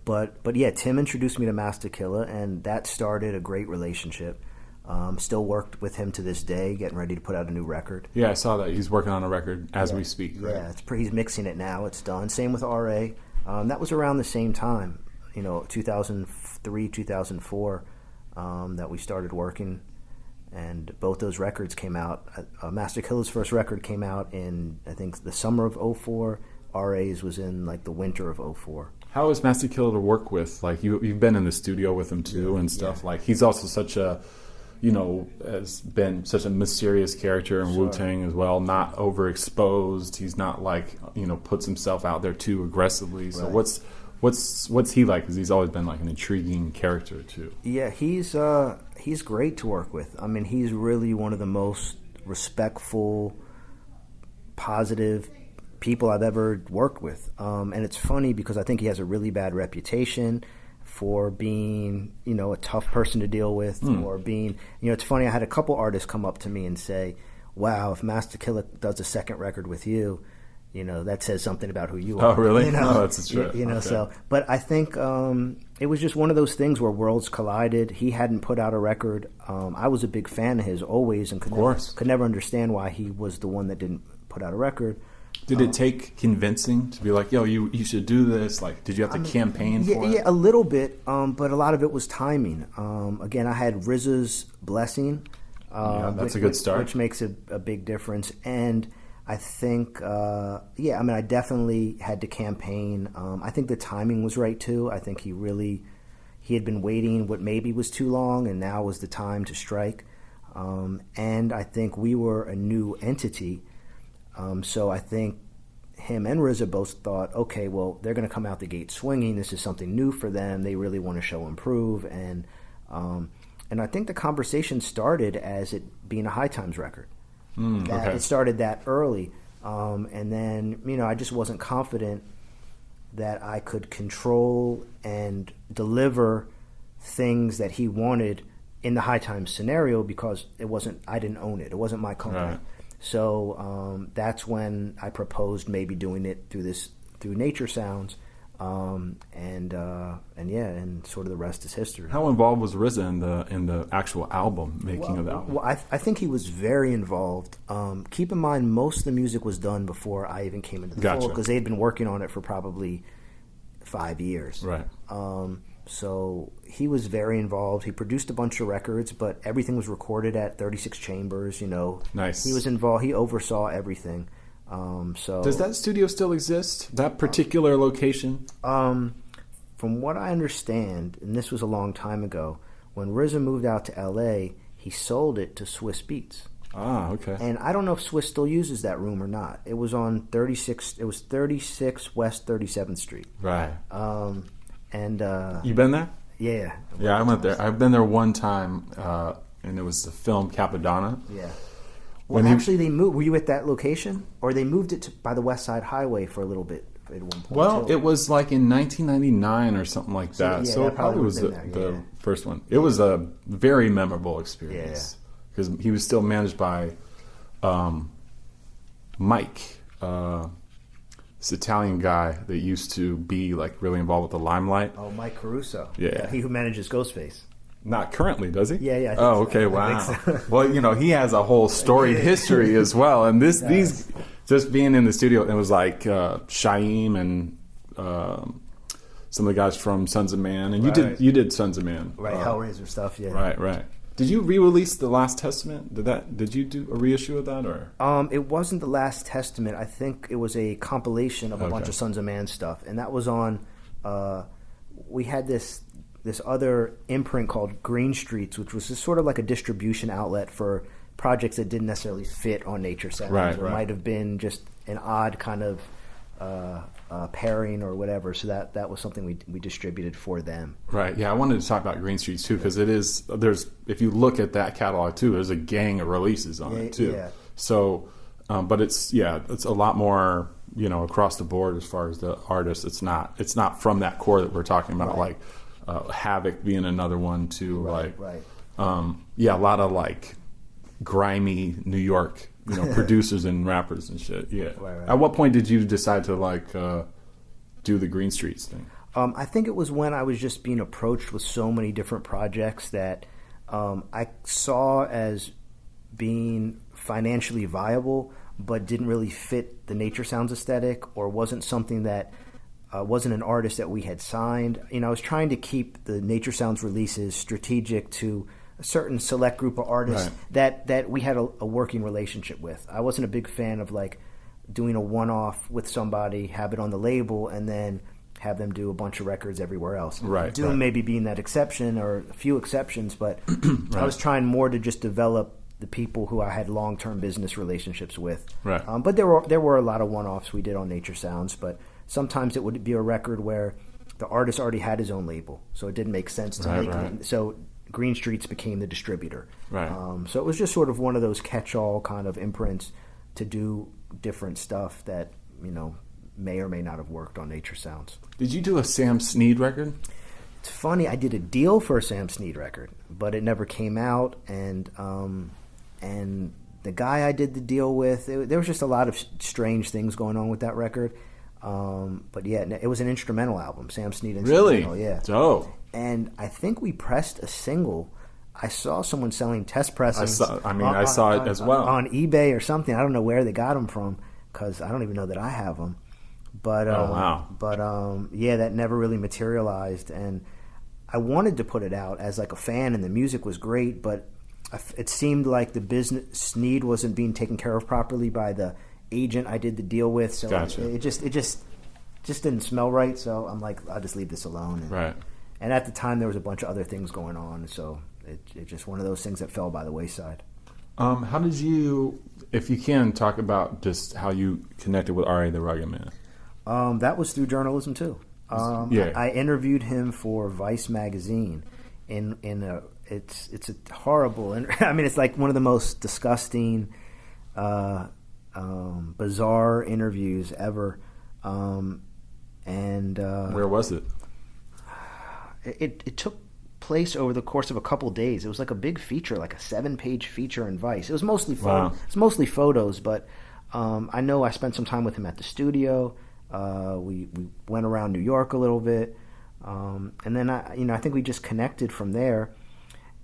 Speaker 4: But yeah, Tim introduced me to Master Killa, and that started a great relationship. Still worked with him to this day, getting ready to put out a new record.
Speaker 3: Yeah, I saw that. He's working on a record as we speak. Right?
Speaker 4: Yeah, he's mixing it now. It's done. Same with R.A. That was around the same time, 2003, 2004, that we started working. And both those records came out. Master Killa's first record came out in, I think, the summer of 2004. R.A.'s was in, like, the winter of 2004.
Speaker 3: How is Master Killa to work with? Like, you've been in the studio with him, too, and stuff. Yeah. Like, he's also such a, has been such a mysterious character in Wu-Tang as well. Not overexposed. He's not, like, puts himself out there too aggressively. So what's he like? Because he's always been, like, an intriguing character, too.
Speaker 4: Yeah, he's great to work with. I mean, he's really one of the most respectful, positive people I've ever worked with. And it's funny because I think he has a really bad reputation for being, a tough person to deal with, or being, it's funny. I had a couple artists come up to me and say, wow, if Master Killa does a second record with you, that says something about who you are.
Speaker 3: Oh, really? Oh, that's true.
Speaker 4: Okay. So, but I think it was just one of those things where worlds collided. He hadn't put out a record. I was a big fan of his always, and could never understand why he was the one that didn't put out a record.
Speaker 3: Did it take convincing to be like, yo, you should do this? Like, did you have to campaign for it?
Speaker 4: Yeah, a little bit, but a lot of it was timing. Again, I had RZA's blessing.
Speaker 3: That's a good start.
Speaker 4: Which makes a big difference. And I think, I definitely had to campaign. I think the timing was right, too. I think he had been waiting what maybe was too long, and now was the time to strike. And I think we were a new entity. So I think him and RZA both thought, okay, well, they're going to come out the gate swinging. This is something new for them. They really want to show and prove. And I think the conversation started as it being a High Times record. It started that early. And then, I just wasn't confident that I could control and deliver things that he wanted in the High Times scenario, because I didn't own it. It wasn't my company. Right. So that's when I proposed maybe doing it through Nature Sounds, and sort of the rest is history.
Speaker 3: How involved was RZA in the actual album making of the album?
Speaker 4: Well, I think he was very involved. Keep in mind, most of the music was done before I even came into the fold, because they had been working on it for probably 5 years.
Speaker 3: Right.
Speaker 4: So he was very involved. He produced a bunch of records, but everything was recorded at 36 Chambers,
Speaker 3: Nice.
Speaker 4: He was involved. He oversaw everything.
Speaker 3: Does that studio still exist? That particular location?
Speaker 4: From what I understand, and this was a long time ago, when RZA moved out to L.A., he sold it to Swiss Beats.
Speaker 3: Ah, okay.
Speaker 4: And I don't know if Swiss still uses that room or not. It was on 36. It was 36 West 37th Street.
Speaker 3: Right.
Speaker 4: And
Speaker 3: you been there?
Speaker 4: Yeah.
Speaker 3: Yeah, I went there. I've been there one time, and it was the film Capadonna.
Speaker 4: Yeah. Well, actually, they moved. Were you at that location, or they moved it by the West Side Highway for a little bit at one point?
Speaker 3: Well, it was like in 1999 or something like that. So it probably was the first one. It was a very memorable experience because he was still managed by Mike. This Italian guy that used to be like really involved with the Limelight.
Speaker 4: Oh, Mike Caruso.
Speaker 3: Yeah.
Speaker 4: He who manages Ghostface.
Speaker 3: Not currently, does he?
Speaker 4: Yeah. I think
Speaker 3: okay, wow. So. Well, he has a whole storied history as well. And these just being in the studio, it was like Shaim and some of the guys from Sons of Man, and
Speaker 4: Right.
Speaker 3: you did Sons of Man,
Speaker 4: Right, Hellraiser stuff. Yeah.
Speaker 3: Right. Did you re-release The Last Testament? Did you do a reissue of that, or?
Speaker 4: It wasn't The Last Testament. I think it was a compilation of a bunch of Sons of Man stuff, and that was on. We had this other imprint called Green Streets, which was just sort of like a distribution outlet for projects that didn't necessarily fit on Nature Sounds.
Speaker 3: Right.
Speaker 4: It might have been just an odd kind of pairing or whatever. So that was something we distributed for them.
Speaker 3: Right. Yeah, I wanted to talk about Green Streets too, because there's if you look at that catalog too, there's a gang of releases on it too.
Speaker 4: Yeah.
Speaker 3: So, but it's a lot more across the board as far as the artists. It's not from that core that we're talking about,
Speaker 4: Right.
Speaker 3: like Havoc being another one too.
Speaker 4: Right.
Speaker 3: A lot of like grimy New York, producers and rappers and shit. Yeah.
Speaker 4: Right.
Speaker 3: At what point did you decide to like do the Green Streets thing?
Speaker 4: I think it was when I was just being approached with so many different projects that I saw as being financially viable, but didn't really fit the Nature Sounds aesthetic, or wasn't something that wasn't an artist that we had signed. I was trying to keep the Nature Sounds releases strategic to a certain select group of artists that we had a working relationship with. I wasn't a big fan of like doing a one-off with somebody, have it on the label, and then have them do a bunch of records everywhere else.
Speaker 3: Right.
Speaker 4: Doom maybe being that exception, or a few exceptions, but I was trying more to just develop the people who I had long-term business relationships with.
Speaker 3: Right.
Speaker 4: But there were a lot of one-offs we did on Nature Sounds, but sometimes it would be a record where the artist already had his own label, so it didn't make sense to make it. So Green Streets became the distributor.
Speaker 3: Right.
Speaker 4: So it was just sort of one of those catch-all kind of imprints to do different stuff that, may or may not have worked on Nature Sounds.
Speaker 3: Did you do a Sam Snead record?
Speaker 4: It's funny, I did a deal for a Sam Snead record, but it never came out, and the guy I did the deal with, there was just a lot of strange things going on with that record. But yeah, it was an instrumental album, Sam Snead instrumental.
Speaker 3: Really?
Speaker 4: Yeah.
Speaker 3: Dope.
Speaker 4: And I think we pressed a single. I saw someone selling test presses.
Speaker 3: I saw it as well
Speaker 4: on eBay or something. I don't know where they got them from, because I don't even know that I have them. But
Speaker 3: wow.
Speaker 4: But yeah, that never really materialized. And I wanted to put it out as like a fan, and the music was great, but it seemed like the business Snead wasn't being taken care of properly by the agent I did the deal with. So
Speaker 3: Gotcha.
Speaker 4: it just didn't smell right. So I'm like, I'll just leave this alone.
Speaker 3: Right.
Speaker 4: And at the time, there was a bunch of other things going on, so it just one of those things that fell by the wayside.
Speaker 3: How did you, if you can, talk about just how you connected with R.A. the Rugged Man?
Speaker 4: That was through journalism too. I interviewed him for Vice magazine. It's a horrible. It's like one of the most disgusting, bizarre interviews ever.
Speaker 3: Where was it?
Speaker 4: It took place over the course of a couple of days. It was like a big feature, like a 7-page feature in Vice. It was mostly It's mostly photos, but I know I spent some time with him at the studio. We went around New York a little bit, and then I think we just connected from there.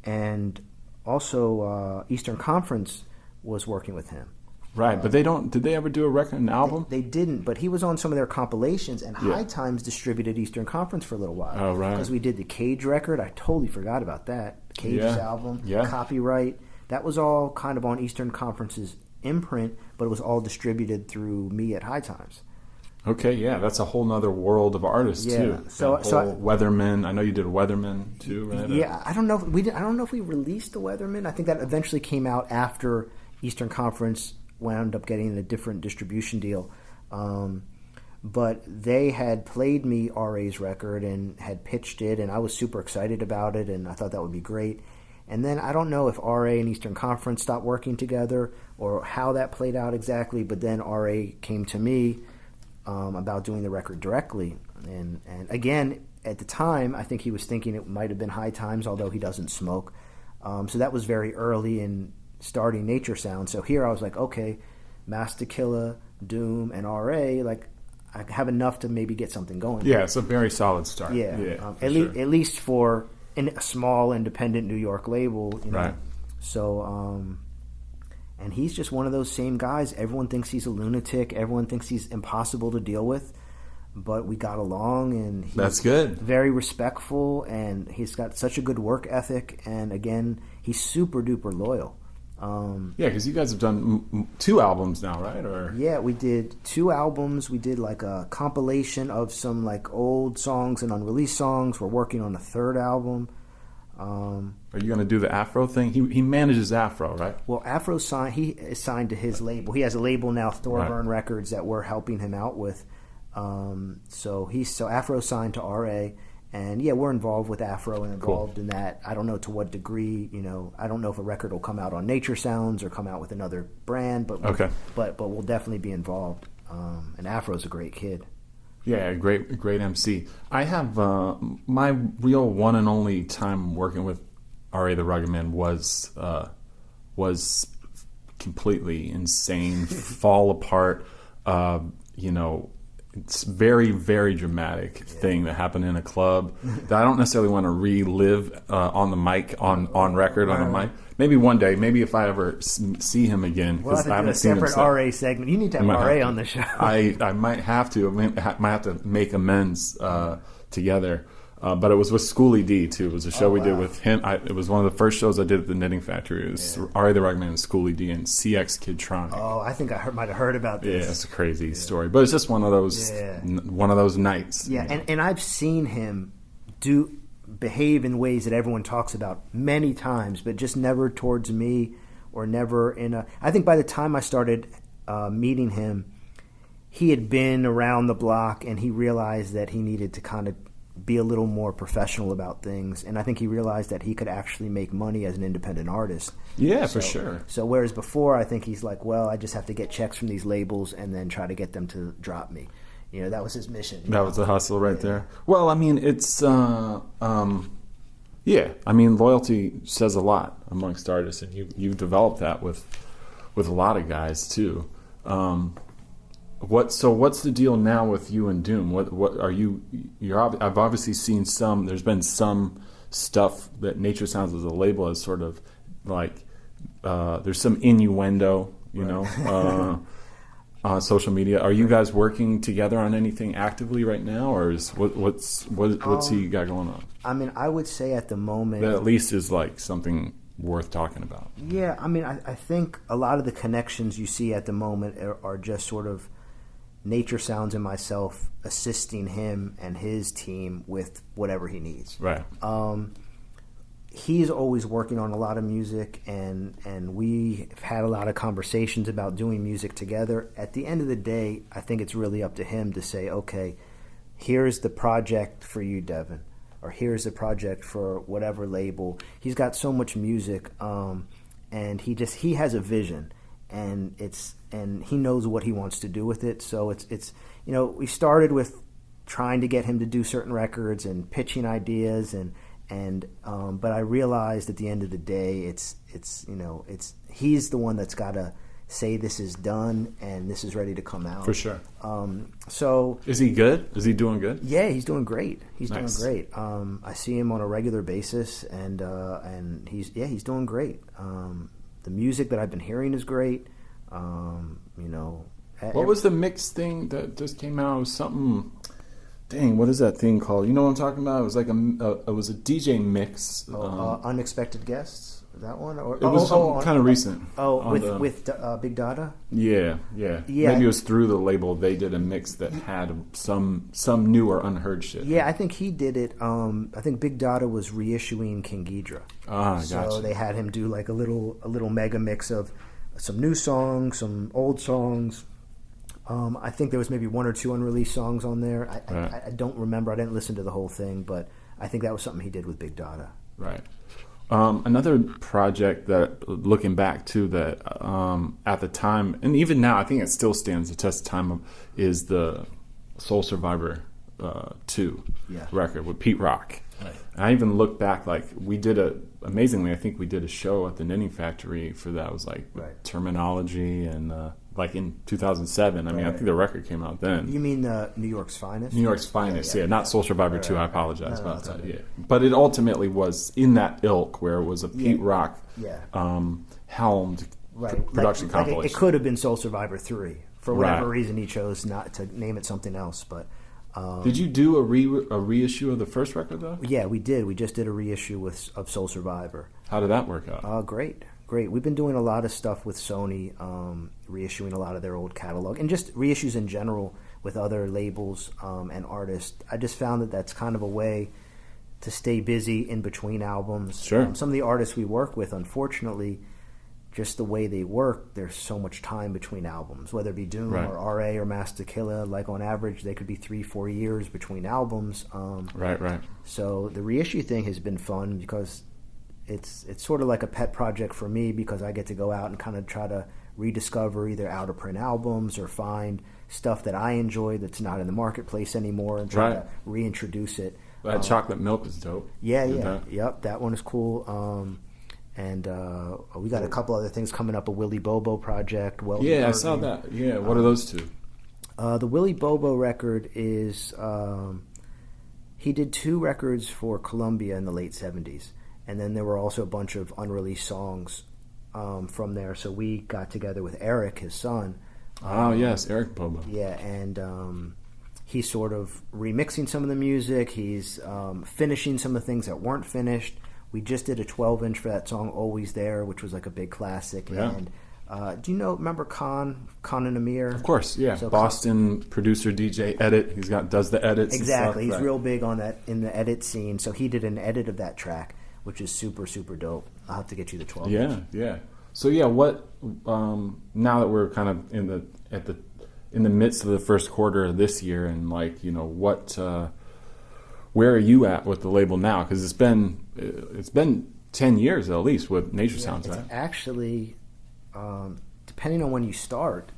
Speaker 4: And also Eastern Conference was working with him.
Speaker 3: Right, but did they ever do a record, an album?
Speaker 4: They didn't, but he was on some of their compilations, and High Times distributed Eastern Conference for a little while.
Speaker 3: Oh, right.
Speaker 4: Because we did the Cage record. I totally forgot about that. Cage's album, Copyright. That was all kind of on Eastern Conference's imprint, but it was all distributed through me at High Times.
Speaker 3: Okay, yeah, that's a whole nother world of artists too. So Weatherman. I know you did Weatherman too, right?
Speaker 4: Yeah, I don't know if we released the Weatherman. I think that eventually came out after Eastern Conference wound up getting a different distribution deal. But they had played me RA's record and had pitched it, and I was super excited about it, and I thought that would be great. And then I don't know if RA and Eastern Conference stopped working together or how that played out exactly, but then RA came to me about doing the record directly. And again, at the time, I think he was thinking it might have been High Times, although he doesn't smoke. So that was very early in starting Nature Sound. So here I was like, okay, Master Killa, Doom, and RA, like I have enough to maybe get something going.
Speaker 3: Yeah, it's a very solid start.
Speaker 4: At least for a small independent New York label,
Speaker 3: Right.
Speaker 4: So, and he's just one of those same guys. Everyone thinks he's a lunatic. Everyone thinks he's impossible to deal with. but we got along, and he's
Speaker 3: that's good.
Speaker 4: Very respectful, and he's got such a good work ethic, and again, he's super duper loyal.
Speaker 3: Yeah, because you guys have done 2 albums now, right? Or
Speaker 4: yeah, we did 2 albums. We did like a compilation of some like old songs and unreleased songs. We're working on a 3rd album.
Speaker 3: Are you going to do the Afro thing? He manages Afro, right?
Speaker 4: Well, Afro he is signed to his label. He has a label now, Thorburn Records, that we're helping him out with. So Afro signed to RA. And yeah, we're involved with Afro and involved in that. I don't know to what degree, I don't know if a record will come out on Nature Sounds or come out with another brand, but we'll definitely be involved. And Afro's a great kid.
Speaker 3: Yeah, great MC. I have my real one and only time working with R.A. the Rugged Man was completely insane, fall apart, it's very, very dramatic thing that happened in a club that I don't necessarily want to relive on the mic, on record, on the mic. Maybe one day, maybe if I ever see him again, because I haven't seen him.
Speaker 4: Separate RA segment. You need to have RA on the show.
Speaker 3: I might have to. I might have to make amends together. But it was with Schoolie D too. It was a show we did with him. It was one of the first shows I did at the Knitting Factory. It was R.A. the Rugged Man, Schoolie D, and CX Kidtronic.
Speaker 4: Oh, I think I might have heard about this.
Speaker 3: Yeah, it's a crazy story, but it's just one of those nights.
Speaker 4: Yeah, and I've seen him behave in ways that everyone talks about many times, but just never towards me or never in a. I think by the time I started meeting him, he had been around the block and he realized that he needed to kind of be a little more professional about things, and I think he realized that he could actually make money as an independent artist.
Speaker 3: Yeah, for sure.
Speaker 4: So whereas before I think he's like, well, I just have to get checks from these labels and then try to get them to drop me. That was his mission.
Speaker 3: That was the hustle right there. Well, I mean, it's loyalty says a lot amongst artists, and you've developed that with a lot of guys too. What's the deal now with you and Doom? What are you? I've obviously seen some. There's been some stuff that Nature Sounds as a label has sort of like. There's some innuendo, on social media. Are you guys working together on anything actively right now, or what's he got going on?
Speaker 4: I mean, I would say at the moment
Speaker 3: that at least is like something worth talking about.
Speaker 4: Yeah, I mean, I think a lot of the connections you see at the moment are just sort of Nature Sounds and myself assisting him and his team with whatever he needs.
Speaker 3: Right.
Speaker 4: He's always working on a lot of music, and we've had a lot of conversations about doing music together. At the end of the day, I think it's really up to him to say, okay, here's the project for you, Devin, or here's the project for whatever label. He's got so much music, and he has a vision, and he knows what he wants to do with it. So it's we started with trying to get him to do certain records and pitching ideas, but I realized at the end of the day, it's he's the one that's got to say this is done and this is ready to come out.
Speaker 3: For sure.
Speaker 4: So
Speaker 3: is he good? Is he doing good?
Speaker 4: Yeah, he's doing great. He's
Speaker 3: nice.
Speaker 4: Doing great. I see him on a regular basis, and he's doing great. The music that I've been hearing is great.
Speaker 3: What was the mix thing that just came out? It was something. Dang, what is that thing called? You know what I'm talking about? It was like it was a DJ mix.
Speaker 4: Unexpected Guests. That one? Or
Speaker 3: it was kind of recent.
Speaker 4: With Big Dada.
Speaker 3: Yeah. Maybe it was through the label. They did a mix that had some new or unheard shit.
Speaker 4: Yeah, I think he did it. I think Big Dada was reissuing King Ghidra.
Speaker 3: Gotcha.
Speaker 4: So they had him do like a little mega mix of some new songs, some old songs. I think there was maybe 1 or 2 unreleased songs on there. I don't remember. I didn't listen to the whole thing, but I think that was something he did with Big Dada.
Speaker 3: Right. Another project that, looking back to that at the time, and even now, I think it still stands the test of time, is the Soul Survivor 2 record with Pete Rock. Right. I even look back, like amazingly, I think we did a show at the Knitting Factory for that. It was like Terminology and like in 2007. I mean, I think the record came out then.
Speaker 4: You mean New York's Finest?
Speaker 3: New York's Finest, not Soul Survivor 2. I apologize about that. Yeah, but it ultimately was in that ilk where it was a Pete Rock helmed production compilation.
Speaker 4: It could have been Soul Survivor 3 for whatever reason he chose not to name it something else, but.
Speaker 3: Did you do a reissue of the first record though?
Speaker 4: Yeah, we did. We just did a reissue of Soul Survivor.
Speaker 3: How did that work out?
Speaker 4: Great. We've been doing a lot of stuff with Sony, reissuing a lot of their old catalog, and just reissues in general with other labels and artists. I just found that that's kind of a way to stay busy in between albums.
Speaker 3: Sure.
Speaker 4: Some of the artists we work with, unfortunately, just the way they work, there's so much time between albums, whether it be Doom or RA or Master Killer. Like on average, they could be 3-4 years between albums.
Speaker 3: Right.
Speaker 4: So the reissue thing has been fun because it's sort of like a pet project for me, because I get to go out and kind of try to rediscover either out of print albums or find stuff that I enjoy that's not in the marketplace anymore and try to reintroduce it.
Speaker 3: That chocolate milk is dope.
Speaker 4: Yep, that one is cool. And we got a couple other things coming up, a Willie Bobo project.
Speaker 3: I saw that. Yeah, what are those two?
Speaker 4: The Willie Bobo record is, he did 2 records for Columbia in the late 70s. And then there were also a bunch of unreleased songs from there. So we got together with Eric, his son.
Speaker 3: Eric Bobo.
Speaker 4: Yeah, and he's sort of remixing some of the music. He's finishing some of the things that weren't finished. We just did a 12-inch for that song, Always There, which was like a big classic.
Speaker 3: Yeah.
Speaker 4: And remember Khan and Amir?
Speaker 3: Of course, yeah. So Boston producer, DJ, edit. Does the edits.
Speaker 4: Exactly.
Speaker 3: And stuff.
Speaker 4: He's real big on that in the edit scene. So he did an edit of that track, which is super, super dope. I'll have to get you the 12-inch.
Speaker 3: Yeah. So what? Now that we're kind of in the midst of the first quarter of this year, and where are you at with the label now? Because it's been 10 years at least with Nature Sounds, right?
Speaker 4: Actually, depending on when you start,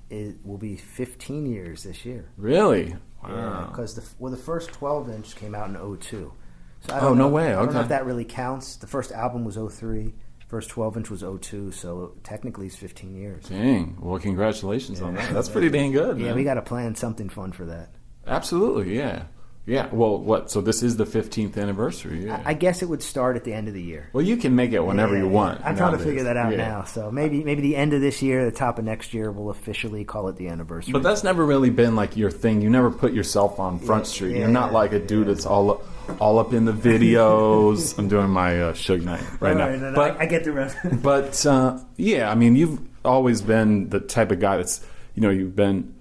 Speaker 4: it will be 15 years this year.
Speaker 3: Really?
Speaker 4: Wow. Yeah, because the first 12-inch came out in 2002. So
Speaker 3: I don't know.
Speaker 4: I don't know if that really counts. The first album was 2003. First 12-inch was 2002, so technically it's 15 years.
Speaker 3: Dang. Well, congratulations on that. That's pretty dang good, man.
Speaker 4: Yeah, we got to plan something fun for that.
Speaker 3: Absolutely, yeah. Yeah, well, what? So this is the 15th anniversary. Yeah.
Speaker 4: I guess it would start at the end of the year.
Speaker 3: Well, you can make it whenever you want.
Speaker 4: I'm trying to figure that out now. So maybe the end of this year, the top of next year, we'll officially call it the anniversary.
Speaker 3: But that's never really been like your thing. You never put yourself on Front Street. You're not like a dude that's all up in the videos. I'm doing my Suge Knight right now.
Speaker 4: No, but I get the rest.
Speaker 3: But I mean, you've always been the type of guy that's you've been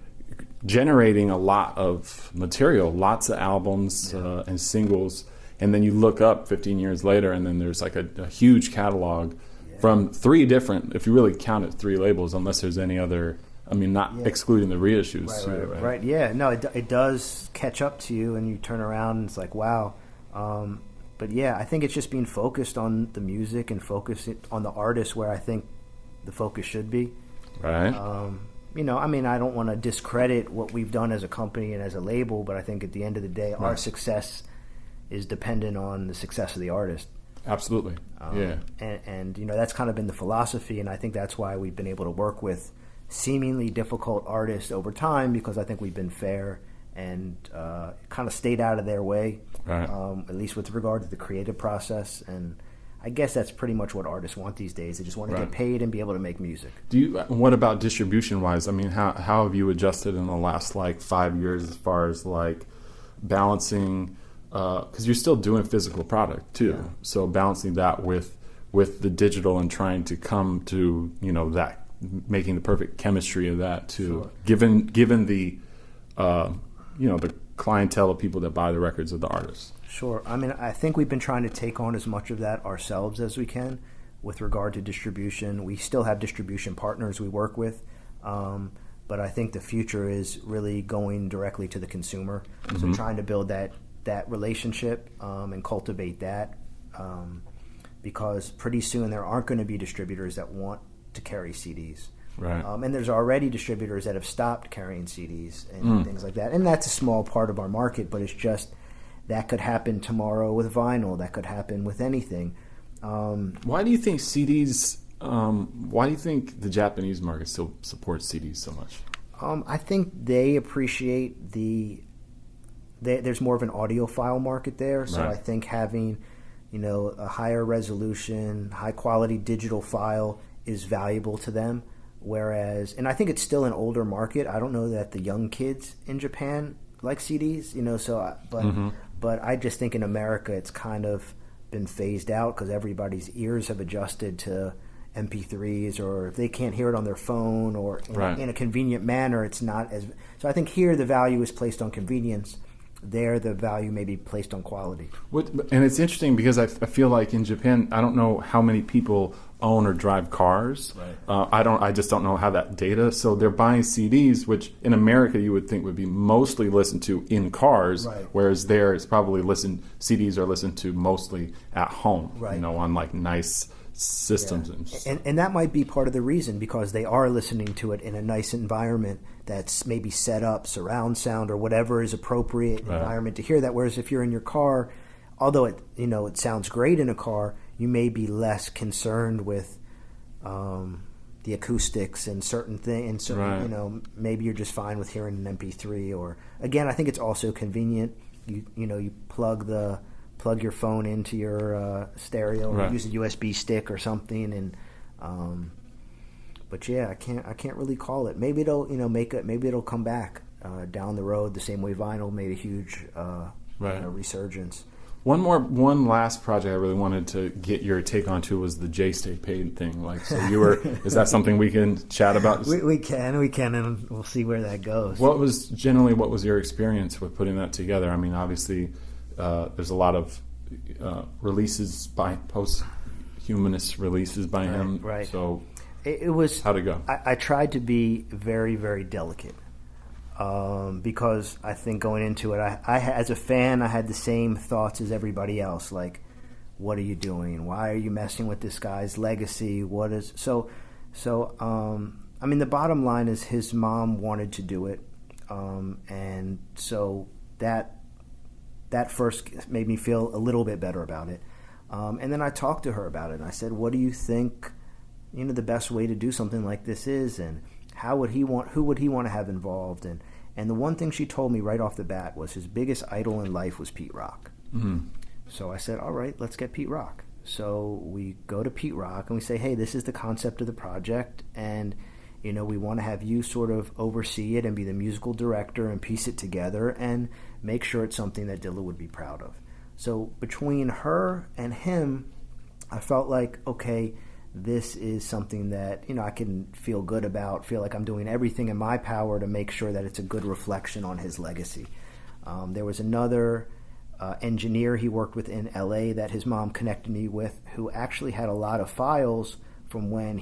Speaker 3: generating a lot of material, lots of albums and singles, and then you look up 15 years later, and then there's like a huge catalog from 3 different, if you really count it, 3 labels, unless there's any other. I mean, not excluding the reissues.
Speaker 4: Right. Yeah. No, it does catch up to you, and you turn around and it's like, wow. But yeah, I think it's just being focused on the music and focused on the artist, where I think the focus should be.
Speaker 3: Right.
Speaker 4: I mean, I don't want to discredit what we've done as a company and as a label, but I think at the end of the day, our success is dependent on the success of the artist.
Speaker 3: Absolutely.
Speaker 4: And that's kind of been the philosophy, and I think that's why we've been able to work with seemingly difficult artists over time, because I think we've been fair and kind of stayed out of their way, at least with regard to the creative process. And I guess that's pretty much what artists want these days. They just want to get paid and be able to make music.
Speaker 3: What about distribution-wise? I mean, how have you adjusted in the last 5 years as far as balancing? Because you're still doing physical product too, so balancing that with the digital and trying to come to that, making the perfect chemistry of that too. Sure. Given the the clientele of people that buy the records of the artists.
Speaker 4: Sure. I mean, I think we've been trying to take on as much of that ourselves as we can with regard to distribution. We still have distribution partners we work with, but I think the future is really going directly to the consumer. So trying to build that relationship and cultivate that, because pretty soon there aren't going to be distributors that want to carry CDs.
Speaker 3: Right.
Speaker 4: And there's already distributors that have stopped carrying CDs and things like that. And that's a small part of our market, but it's just that could happen tomorrow with vinyl. That could happen with anything.
Speaker 3: Why do you think CDs, why do you think the Japanese market still supports CDs so much?
Speaker 4: I think they appreciate there's more of an audiophile market there. So I think having, a higher resolution, high quality digital file is valuable to them. Whereas, and I think it's still an older market. I don't know that the young kids in Japan CDs, So, but I just think in America it's kind of been phased out because everybody's ears have adjusted to MP3s, or if they can't hear it on their phone or in a convenient manner, it's not as. So I think here the value is placed on convenience. There, the value may be placed on quality.
Speaker 3: And it's interesting because I feel like in Japan, I don't know how many people own or drive cars.
Speaker 4: Right.
Speaker 3: I just don't know how that data. So they're buying CDs, which in America you would think would be mostly listened to in cars, whereas there it's probably CDs are listened to mostly at home, on like nice systems.
Speaker 4: Yeah. And that might be part of the reason, because they are listening to it in a nice environment that's maybe set up, surround sound or whatever is appropriate environment to hear that. Whereas if you're in your car, although it sounds great in a car, you may be less concerned with the acoustics and certain things. Maybe you're just fine with hearing an MP3. Or again, I think it's also convenient. You plug your phone into your stereo, or use a USB stick or something, and but yeah, I can't really call it. Maybe it'll maybe it'll come back down the road the same way vinyl made a huge resurgence. One
Speaker 3: last project I really wanted to get your take on too was the J Stay Paid thing. Like, so you were is that something we can chat about?
Speaker 4: we can, and we'll see where that goes.
Speaker 3: What was your experience with putting that together? I mean, obviously, there's a lot of releases by post-humanist releases by him.
Speaker 4: Right.
Speaker 3: So
Speaker 4: it was
Speaker 3: how'd it go?
Speaker 4: I tried to be very, very delicate. Because I think going into it, I as a fan, I had the same thoughts as everybody else. Like, what are you doing? Why are you messing with this guy's legacy? What is so? I mean, the bottom line is his mom wanted to do it, and so that first made me feel a little bit better about it. And then I talked to her about it, and I said, "What do you think? The best way to do something like this is, and who would he want to have involved?" And the one thing she told me right off the bat was his biggest idol in life was Pete Rock.
Speaker 3: Mm-hmm.
Speaker 4: So I said, all right, let's get Pete Rock. So we go to Pete Rock and we say, hey, this is the concept of the project, and we want to have you sort of oversee it and be the musical director and piece it together and make sure it's something that Dilla would be proud of. So between her and him, I felt like, okay, this is something that I can feel good about, feel like I'm doing everything in my power to make sure that it's a good reflection on his legacy. There was another engineer he worked with in LA that his mom connected me with, who actually had a lot of files from when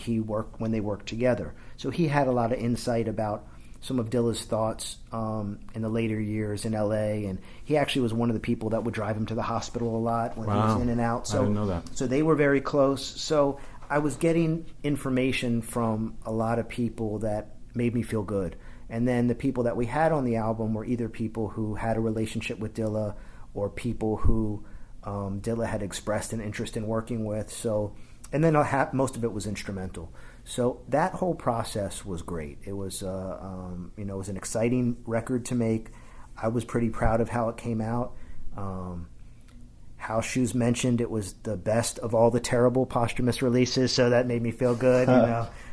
Speaker 4: they worked together. So he had a lot of insight about some of Dilla's thoughts in the later years in LA, and he actually was one of the people that would drive him to the hospital a lot when he was in and out. So,
Speaker 3: I didn't know that.
Speaker 4: So they were very close. So I was getting information from a lot of people that made me feel good. And then the people that we had on the album were either people who had a relationship with Dilla or people who Dilla had expressed an interest in working with. So, and then most of it was instrumental. So that whole process was great. It was, it was an exciting record to make. I was pretty proud of how it came out. House Shoes mentioned it was the best of all the terrible posthumous releases, so that made me feel good.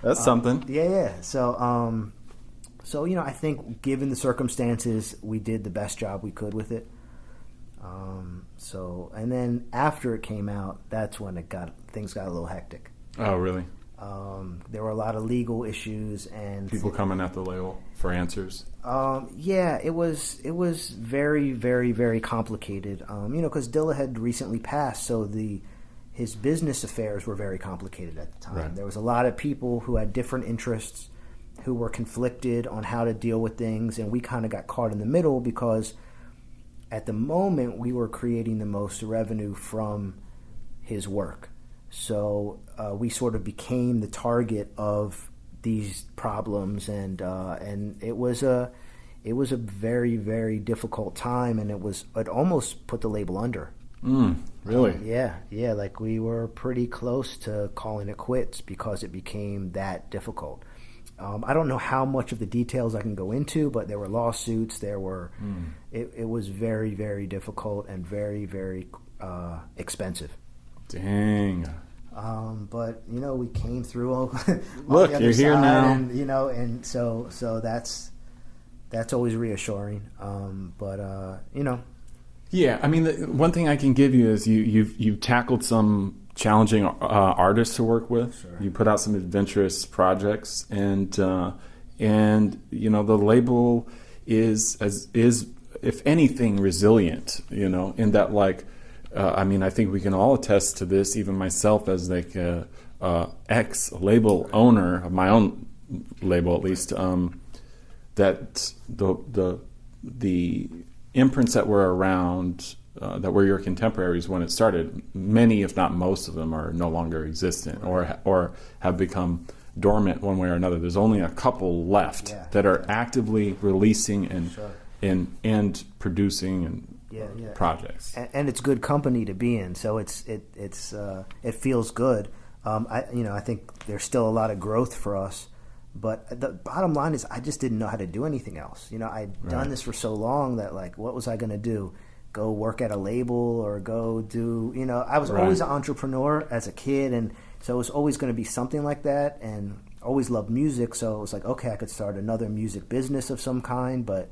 Speaker 3: That's something.
Speaker 4: Yeah. So, I think given the circumstances, we did the best job we could with it. And then after it came out, that's when things got a little hectic.
Speaker 3: Oh, really?
Speaker 4: There were a lot of legal issues and
Speaker 3: people coming at the label for answers.
Speaker 4: Yeah, it was very, very, very complicated. Because Dilla had recently passed, so his business affairs were very complicated at the time.
Speaker 3: Right.
Speaker 4: There was a lot of people who had different interests, who were conflicted on how to deal with things, and we kind of got caught in the middle because at the moment we were creating the most revenue from his work. So we sort of became the target of these problems, and it was a very, very difficult time, and it almost put the label under.
Speaker 3: Really?
Speaker 4: Yeah. Like we were pretty close to calling it quits because it became that difficult. I don't know how much of the details I can go into, but there were lawsuits. There were. It was very, very difficult and very, very expensive.
Speaker 3: Dang.
Speaker 4: But we came through.
Speaker 3: Look, you're here now,
Speaker 4: and and so that's that's always reassuring. But
Speaker 3: Yeah, I mean, the one thing I can give you is you've tackled some challenging artists to work with.
Speaker 4: Sure.
Speaker 3: You put out some adventurous projects, and the label is if anything resilient. In that I think we can all attest to this. Even myself, as ex label owner of my own label, at least, that the imprints that were around, that were your contemporaries when it started, many, if not most of them, are no longer existent, or have become dormant one way or another. There's only a couple left that are actively releasing and producing projects.
Speaker 4: And it's good company to be in, so it feels good. I think there's still a lot of growth for us. But the bottom line is I just didn't know how to do anything else. I'd done this for so long that, what was I going to do? Go work at a label or go do, I was always an entrepreneur as a kid. And so it was always going to be something like that, and always loved music. So it was like, okay, I could start another music business of some kind. But,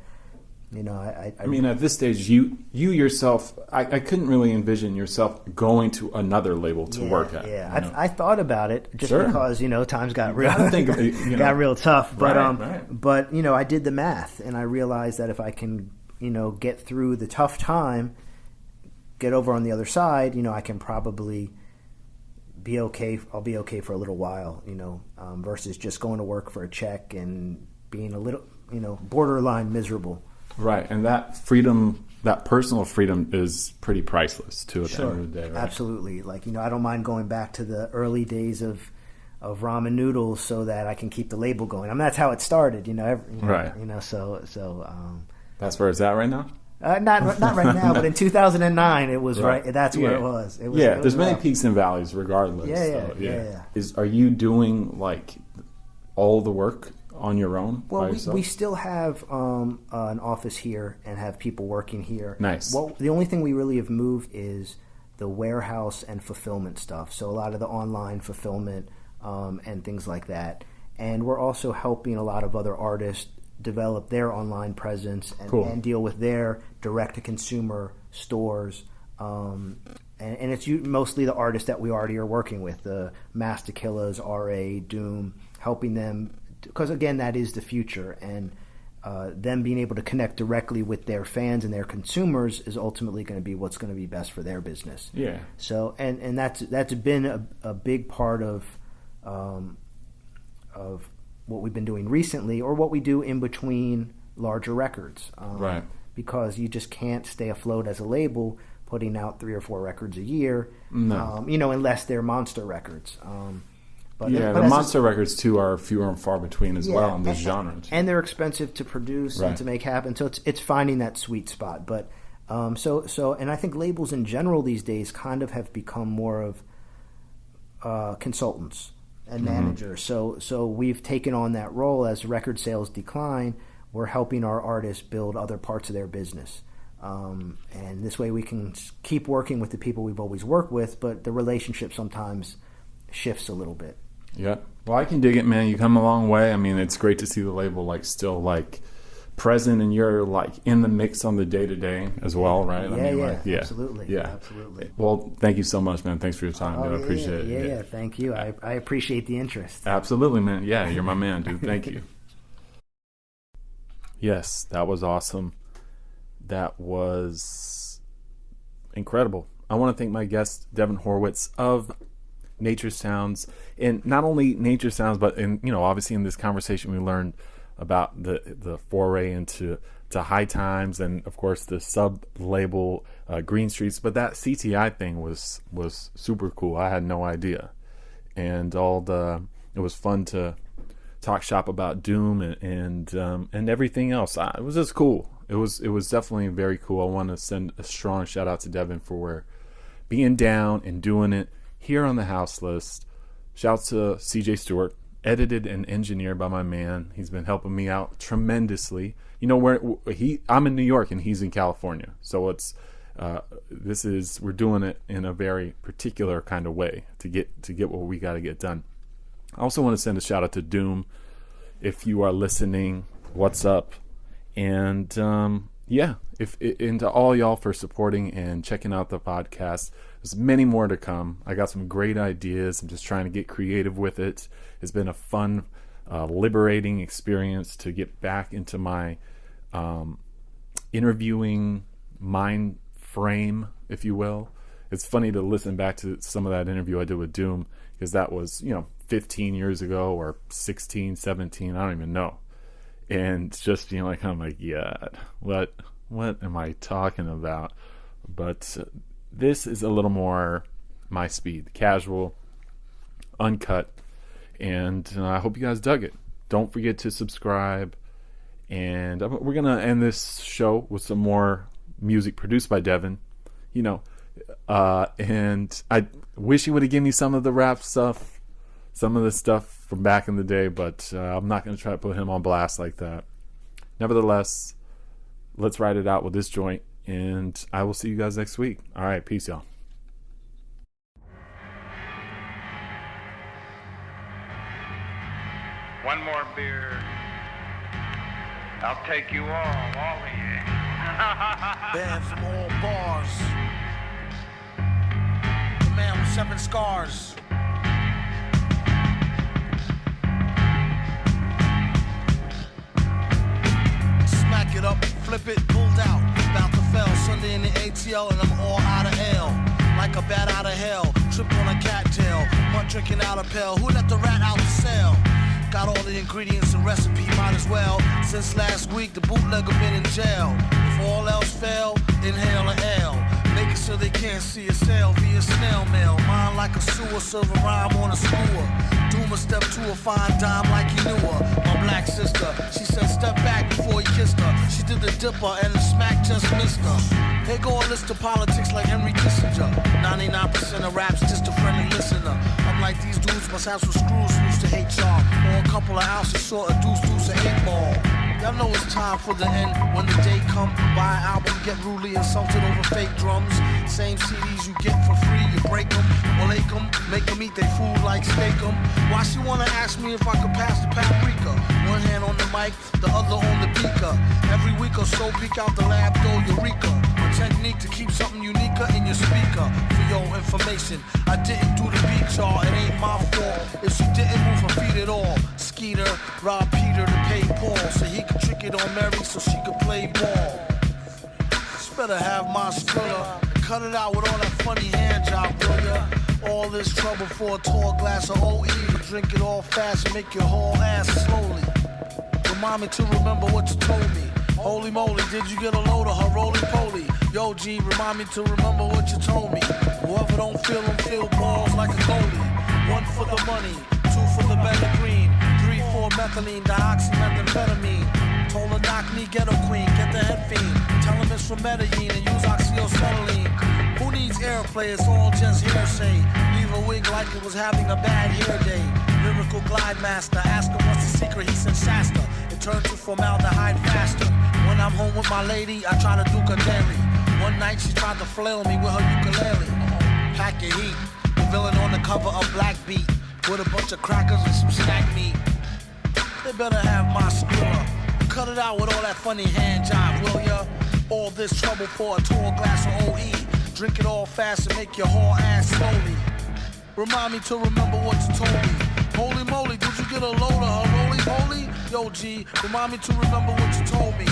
Speaker 4: I
Speaker 3: mean, at this stage, you yourself, I couldn't really envision yourself going to another label to work at.
Speaker 4: Yeah, I thought about it just because times got real, got real tough. But but I did the math, and I realized that if I can get through the tough time, get over on the other side, I can probably be okay. I'll be okay for a little while, versus just going to work for a check and being a little borderline miserable.
Speaker 3: Right, and that freedom, that personal freedom, is pretty priceless too. At the end of the day, right?
Speaker 4: Absolutely. I don't mind going back to the early days of ramen noodles so that I can keep the label going. I mean, that's how it started.
Speaker 3: Right.
Speaker 4: That's
Speaker 3: where it's at right now.
Speaker 4: Not right now, but in 2009, it was right. That's where it was.
Speaker 3: There's many peaks and valleys, regardless.
Speaker 4: Yeah.
Speaker 3: Are you doing all the work on your own?
Speaker 4: Well, we still have an office here and have people working here.
Speaker 3: Nice.
Speaker 4: Well, the only thing we really have moved is the warehouse and fulfillment stuff. So a lot of the online fulfillment and things like that. And we're also helping a lot of other artists develop their online presence and deal with their direct-to-consumer stores. And it's mostly the artists that we already are working with, the Master Killers, R.A., Doom, helping them, because again, that is the future, and them being able to connect directly with their fans and their consumers is ultimately going to be what's going to be best for their business.
Speaker 3: Yeah.
Speaker 4: So and that's been a big part of what we've been doing recently, or what we do in between larger records.
Speaker 3: Right.
Speaker 4: Because you just can't stay afloat as a label putting out 3 or 4 records a year.
Speaker 3: No.
Speaker 4: Unless they're monster records. But
Speaker 3: the monster records too are fewer and far between as well in this genre.
Speaker 4: And they're expensive to produce and to make happen. So it's finding that sweet spot. But and I think labels in general these days kind of have become more of consultants and managers. So we've taken on that role. As record sales decline, we're helping our artists build other parts of their business. And this way we can keep working with the people we've always worked with, but the relationship sometimes shifts a little bit.
Speaker 3: Yeah. Well, I can dig it, man. You come a long way. I mean, it's great to see the label still present, and you're in the mix on the day-to-day as well, right?
Speaker 4: Absolutely.
Speaker 3: Yeah, absolutely. Well, thank you so much, man. Thanks for your time, dude. I appreciate it.
Speaker 4: Yeah, thank you. I appreciate the interest.
Speaker 3: Absolutely, man. Yeah, you're my man, dude. Thank you. Yes, that was awesome. That was incredible. I want to thank my guest, Devin Horwitz of Nature Sounds, and not only Nature Sounds, but obviously in this conversation we learned about the foray into High Times, and of course the sub label Green Streets. But that CTI thing was super cool. I had no idea, and it was fun to talk shop about Doom and everything else. It was just cool. It was definitely very cool. I want to send a strong shout out to Devin for being down and doing it here on the House List. Shouts to CJ Stewart, edited and engineered by my man. He's been helping me out tremendously. I'm in New York and he's in California, so it's we're doing it in a very particular kind of way to get what we got to get done. I also want to send a shout out to Doom. If you are listening, what's up? And yeah, and to all y'all for supporting and checking out the podcast. There's many more to come. I got some great ideas. I'm just trying to get creative with it. It's been a fun, liberating experience to get back into my interviewing mind frame, if you will. It's funny to listen back to some of that interview I did with Doom, because that was, 15 years ago or 16, 17, I don't even know. And just, I'm like, yeah, what am I talking about? But this is a little more my speed, casual, uncut, and I hope you guys dug it. Don't forget to subscribe, and we're going to end this show with some more music produced by Devin, and I wish he would have given me some of the rap stuff, some of the stuff from back in the day, but I'm not going to try to put him on blast like that. Nevertheless, let's ride it out with this joint, and I will see you guys next week. All right, peace, y'all.
Speaker 5: One more beer. I'll take you all of you.
Speaker 6: Banned from all bars. The man with 7 scars. Smack it up, flip it, pulled out. About to fell, Sunday in the ATL, and I'm all out of hell. Like a bat out of hell, trip on a cattail. Butt drinking out a pail, who let the rat out the cell? Got all the ingredients and recipe, might as well. Since last week, the bootlegger been in jail. If all else fail, inhale an L. Making sure they can't see a sale via snail mail. Mine like a sewer, serve a rhyme on a skewer. Doom a step to a fine dime like he knew her. My black sister, she said step back before he kissed her. She did the dipper and the smack just missed her. Here go a list of politics like Henry Kissinger. 99% of rap's just a friendly listener. I'm like these dudes must have some screws who used to hate y'all. Or a couple of ounces short of deuce and 8 ball. Y'all know it's time for the end when the day come. Buy an album, get rudely insulted over fake drums. Same CDs you get for free, you break them, or lake them, make them eat their food like steak them. Why she wanna ask me if I could pass the paprika? One hand on the mic, the other on the beaker. Every week or so, peek out the lab door, Eureka. A technique to keep something unique in your speaker. For your information, I didn't do the beat, y'all, it ain't my fault. If she didn't move her feet at all, Skeeter robbed Peter to pay Paul, so he could trick it on Mary so she could play ball. Just better have my skrilla. Cut it out with all that funny hand job, will ya? All this trouble for a tall glass of OE. Drink it all fast and make your whole ass slowly. Remind me to remember what you told me. Holy moly, did you get a load of her roly-poly? Yo, G, remind me to remember what you told me. Whoever don't feel them, feel balls like a goalie. 1 for the money, 2 for the better green, 3, 4 methylene, dioxymethamphetamine. Told her knock me, get a queen, get the head fiend. Tell him it's from Medellin and use oxyacetylene. Who needs airplay? It's all just hearsay. Leave a wig like it was having a bad hair day. Lyrical glide master, ask him what's the secret, he said Shasta. It turned to formaldehyde faster. When I'm home with my lady, I try to do her daily. One night she tried to flail me with her ukulele. Pack your heat, the villain on the cover of Black Beat, with a bunch of crackers and some snack meat. They better have my skrilla. Cut it out with all that funny hand job, will ya? All this trouble for a tall glass of OE. Drink it all fast and make your whole ass slowly. Remind me to remember what you told me. Holy moly, did you get a load of her roly-poly? Yo, G, remind me to remember what you told me.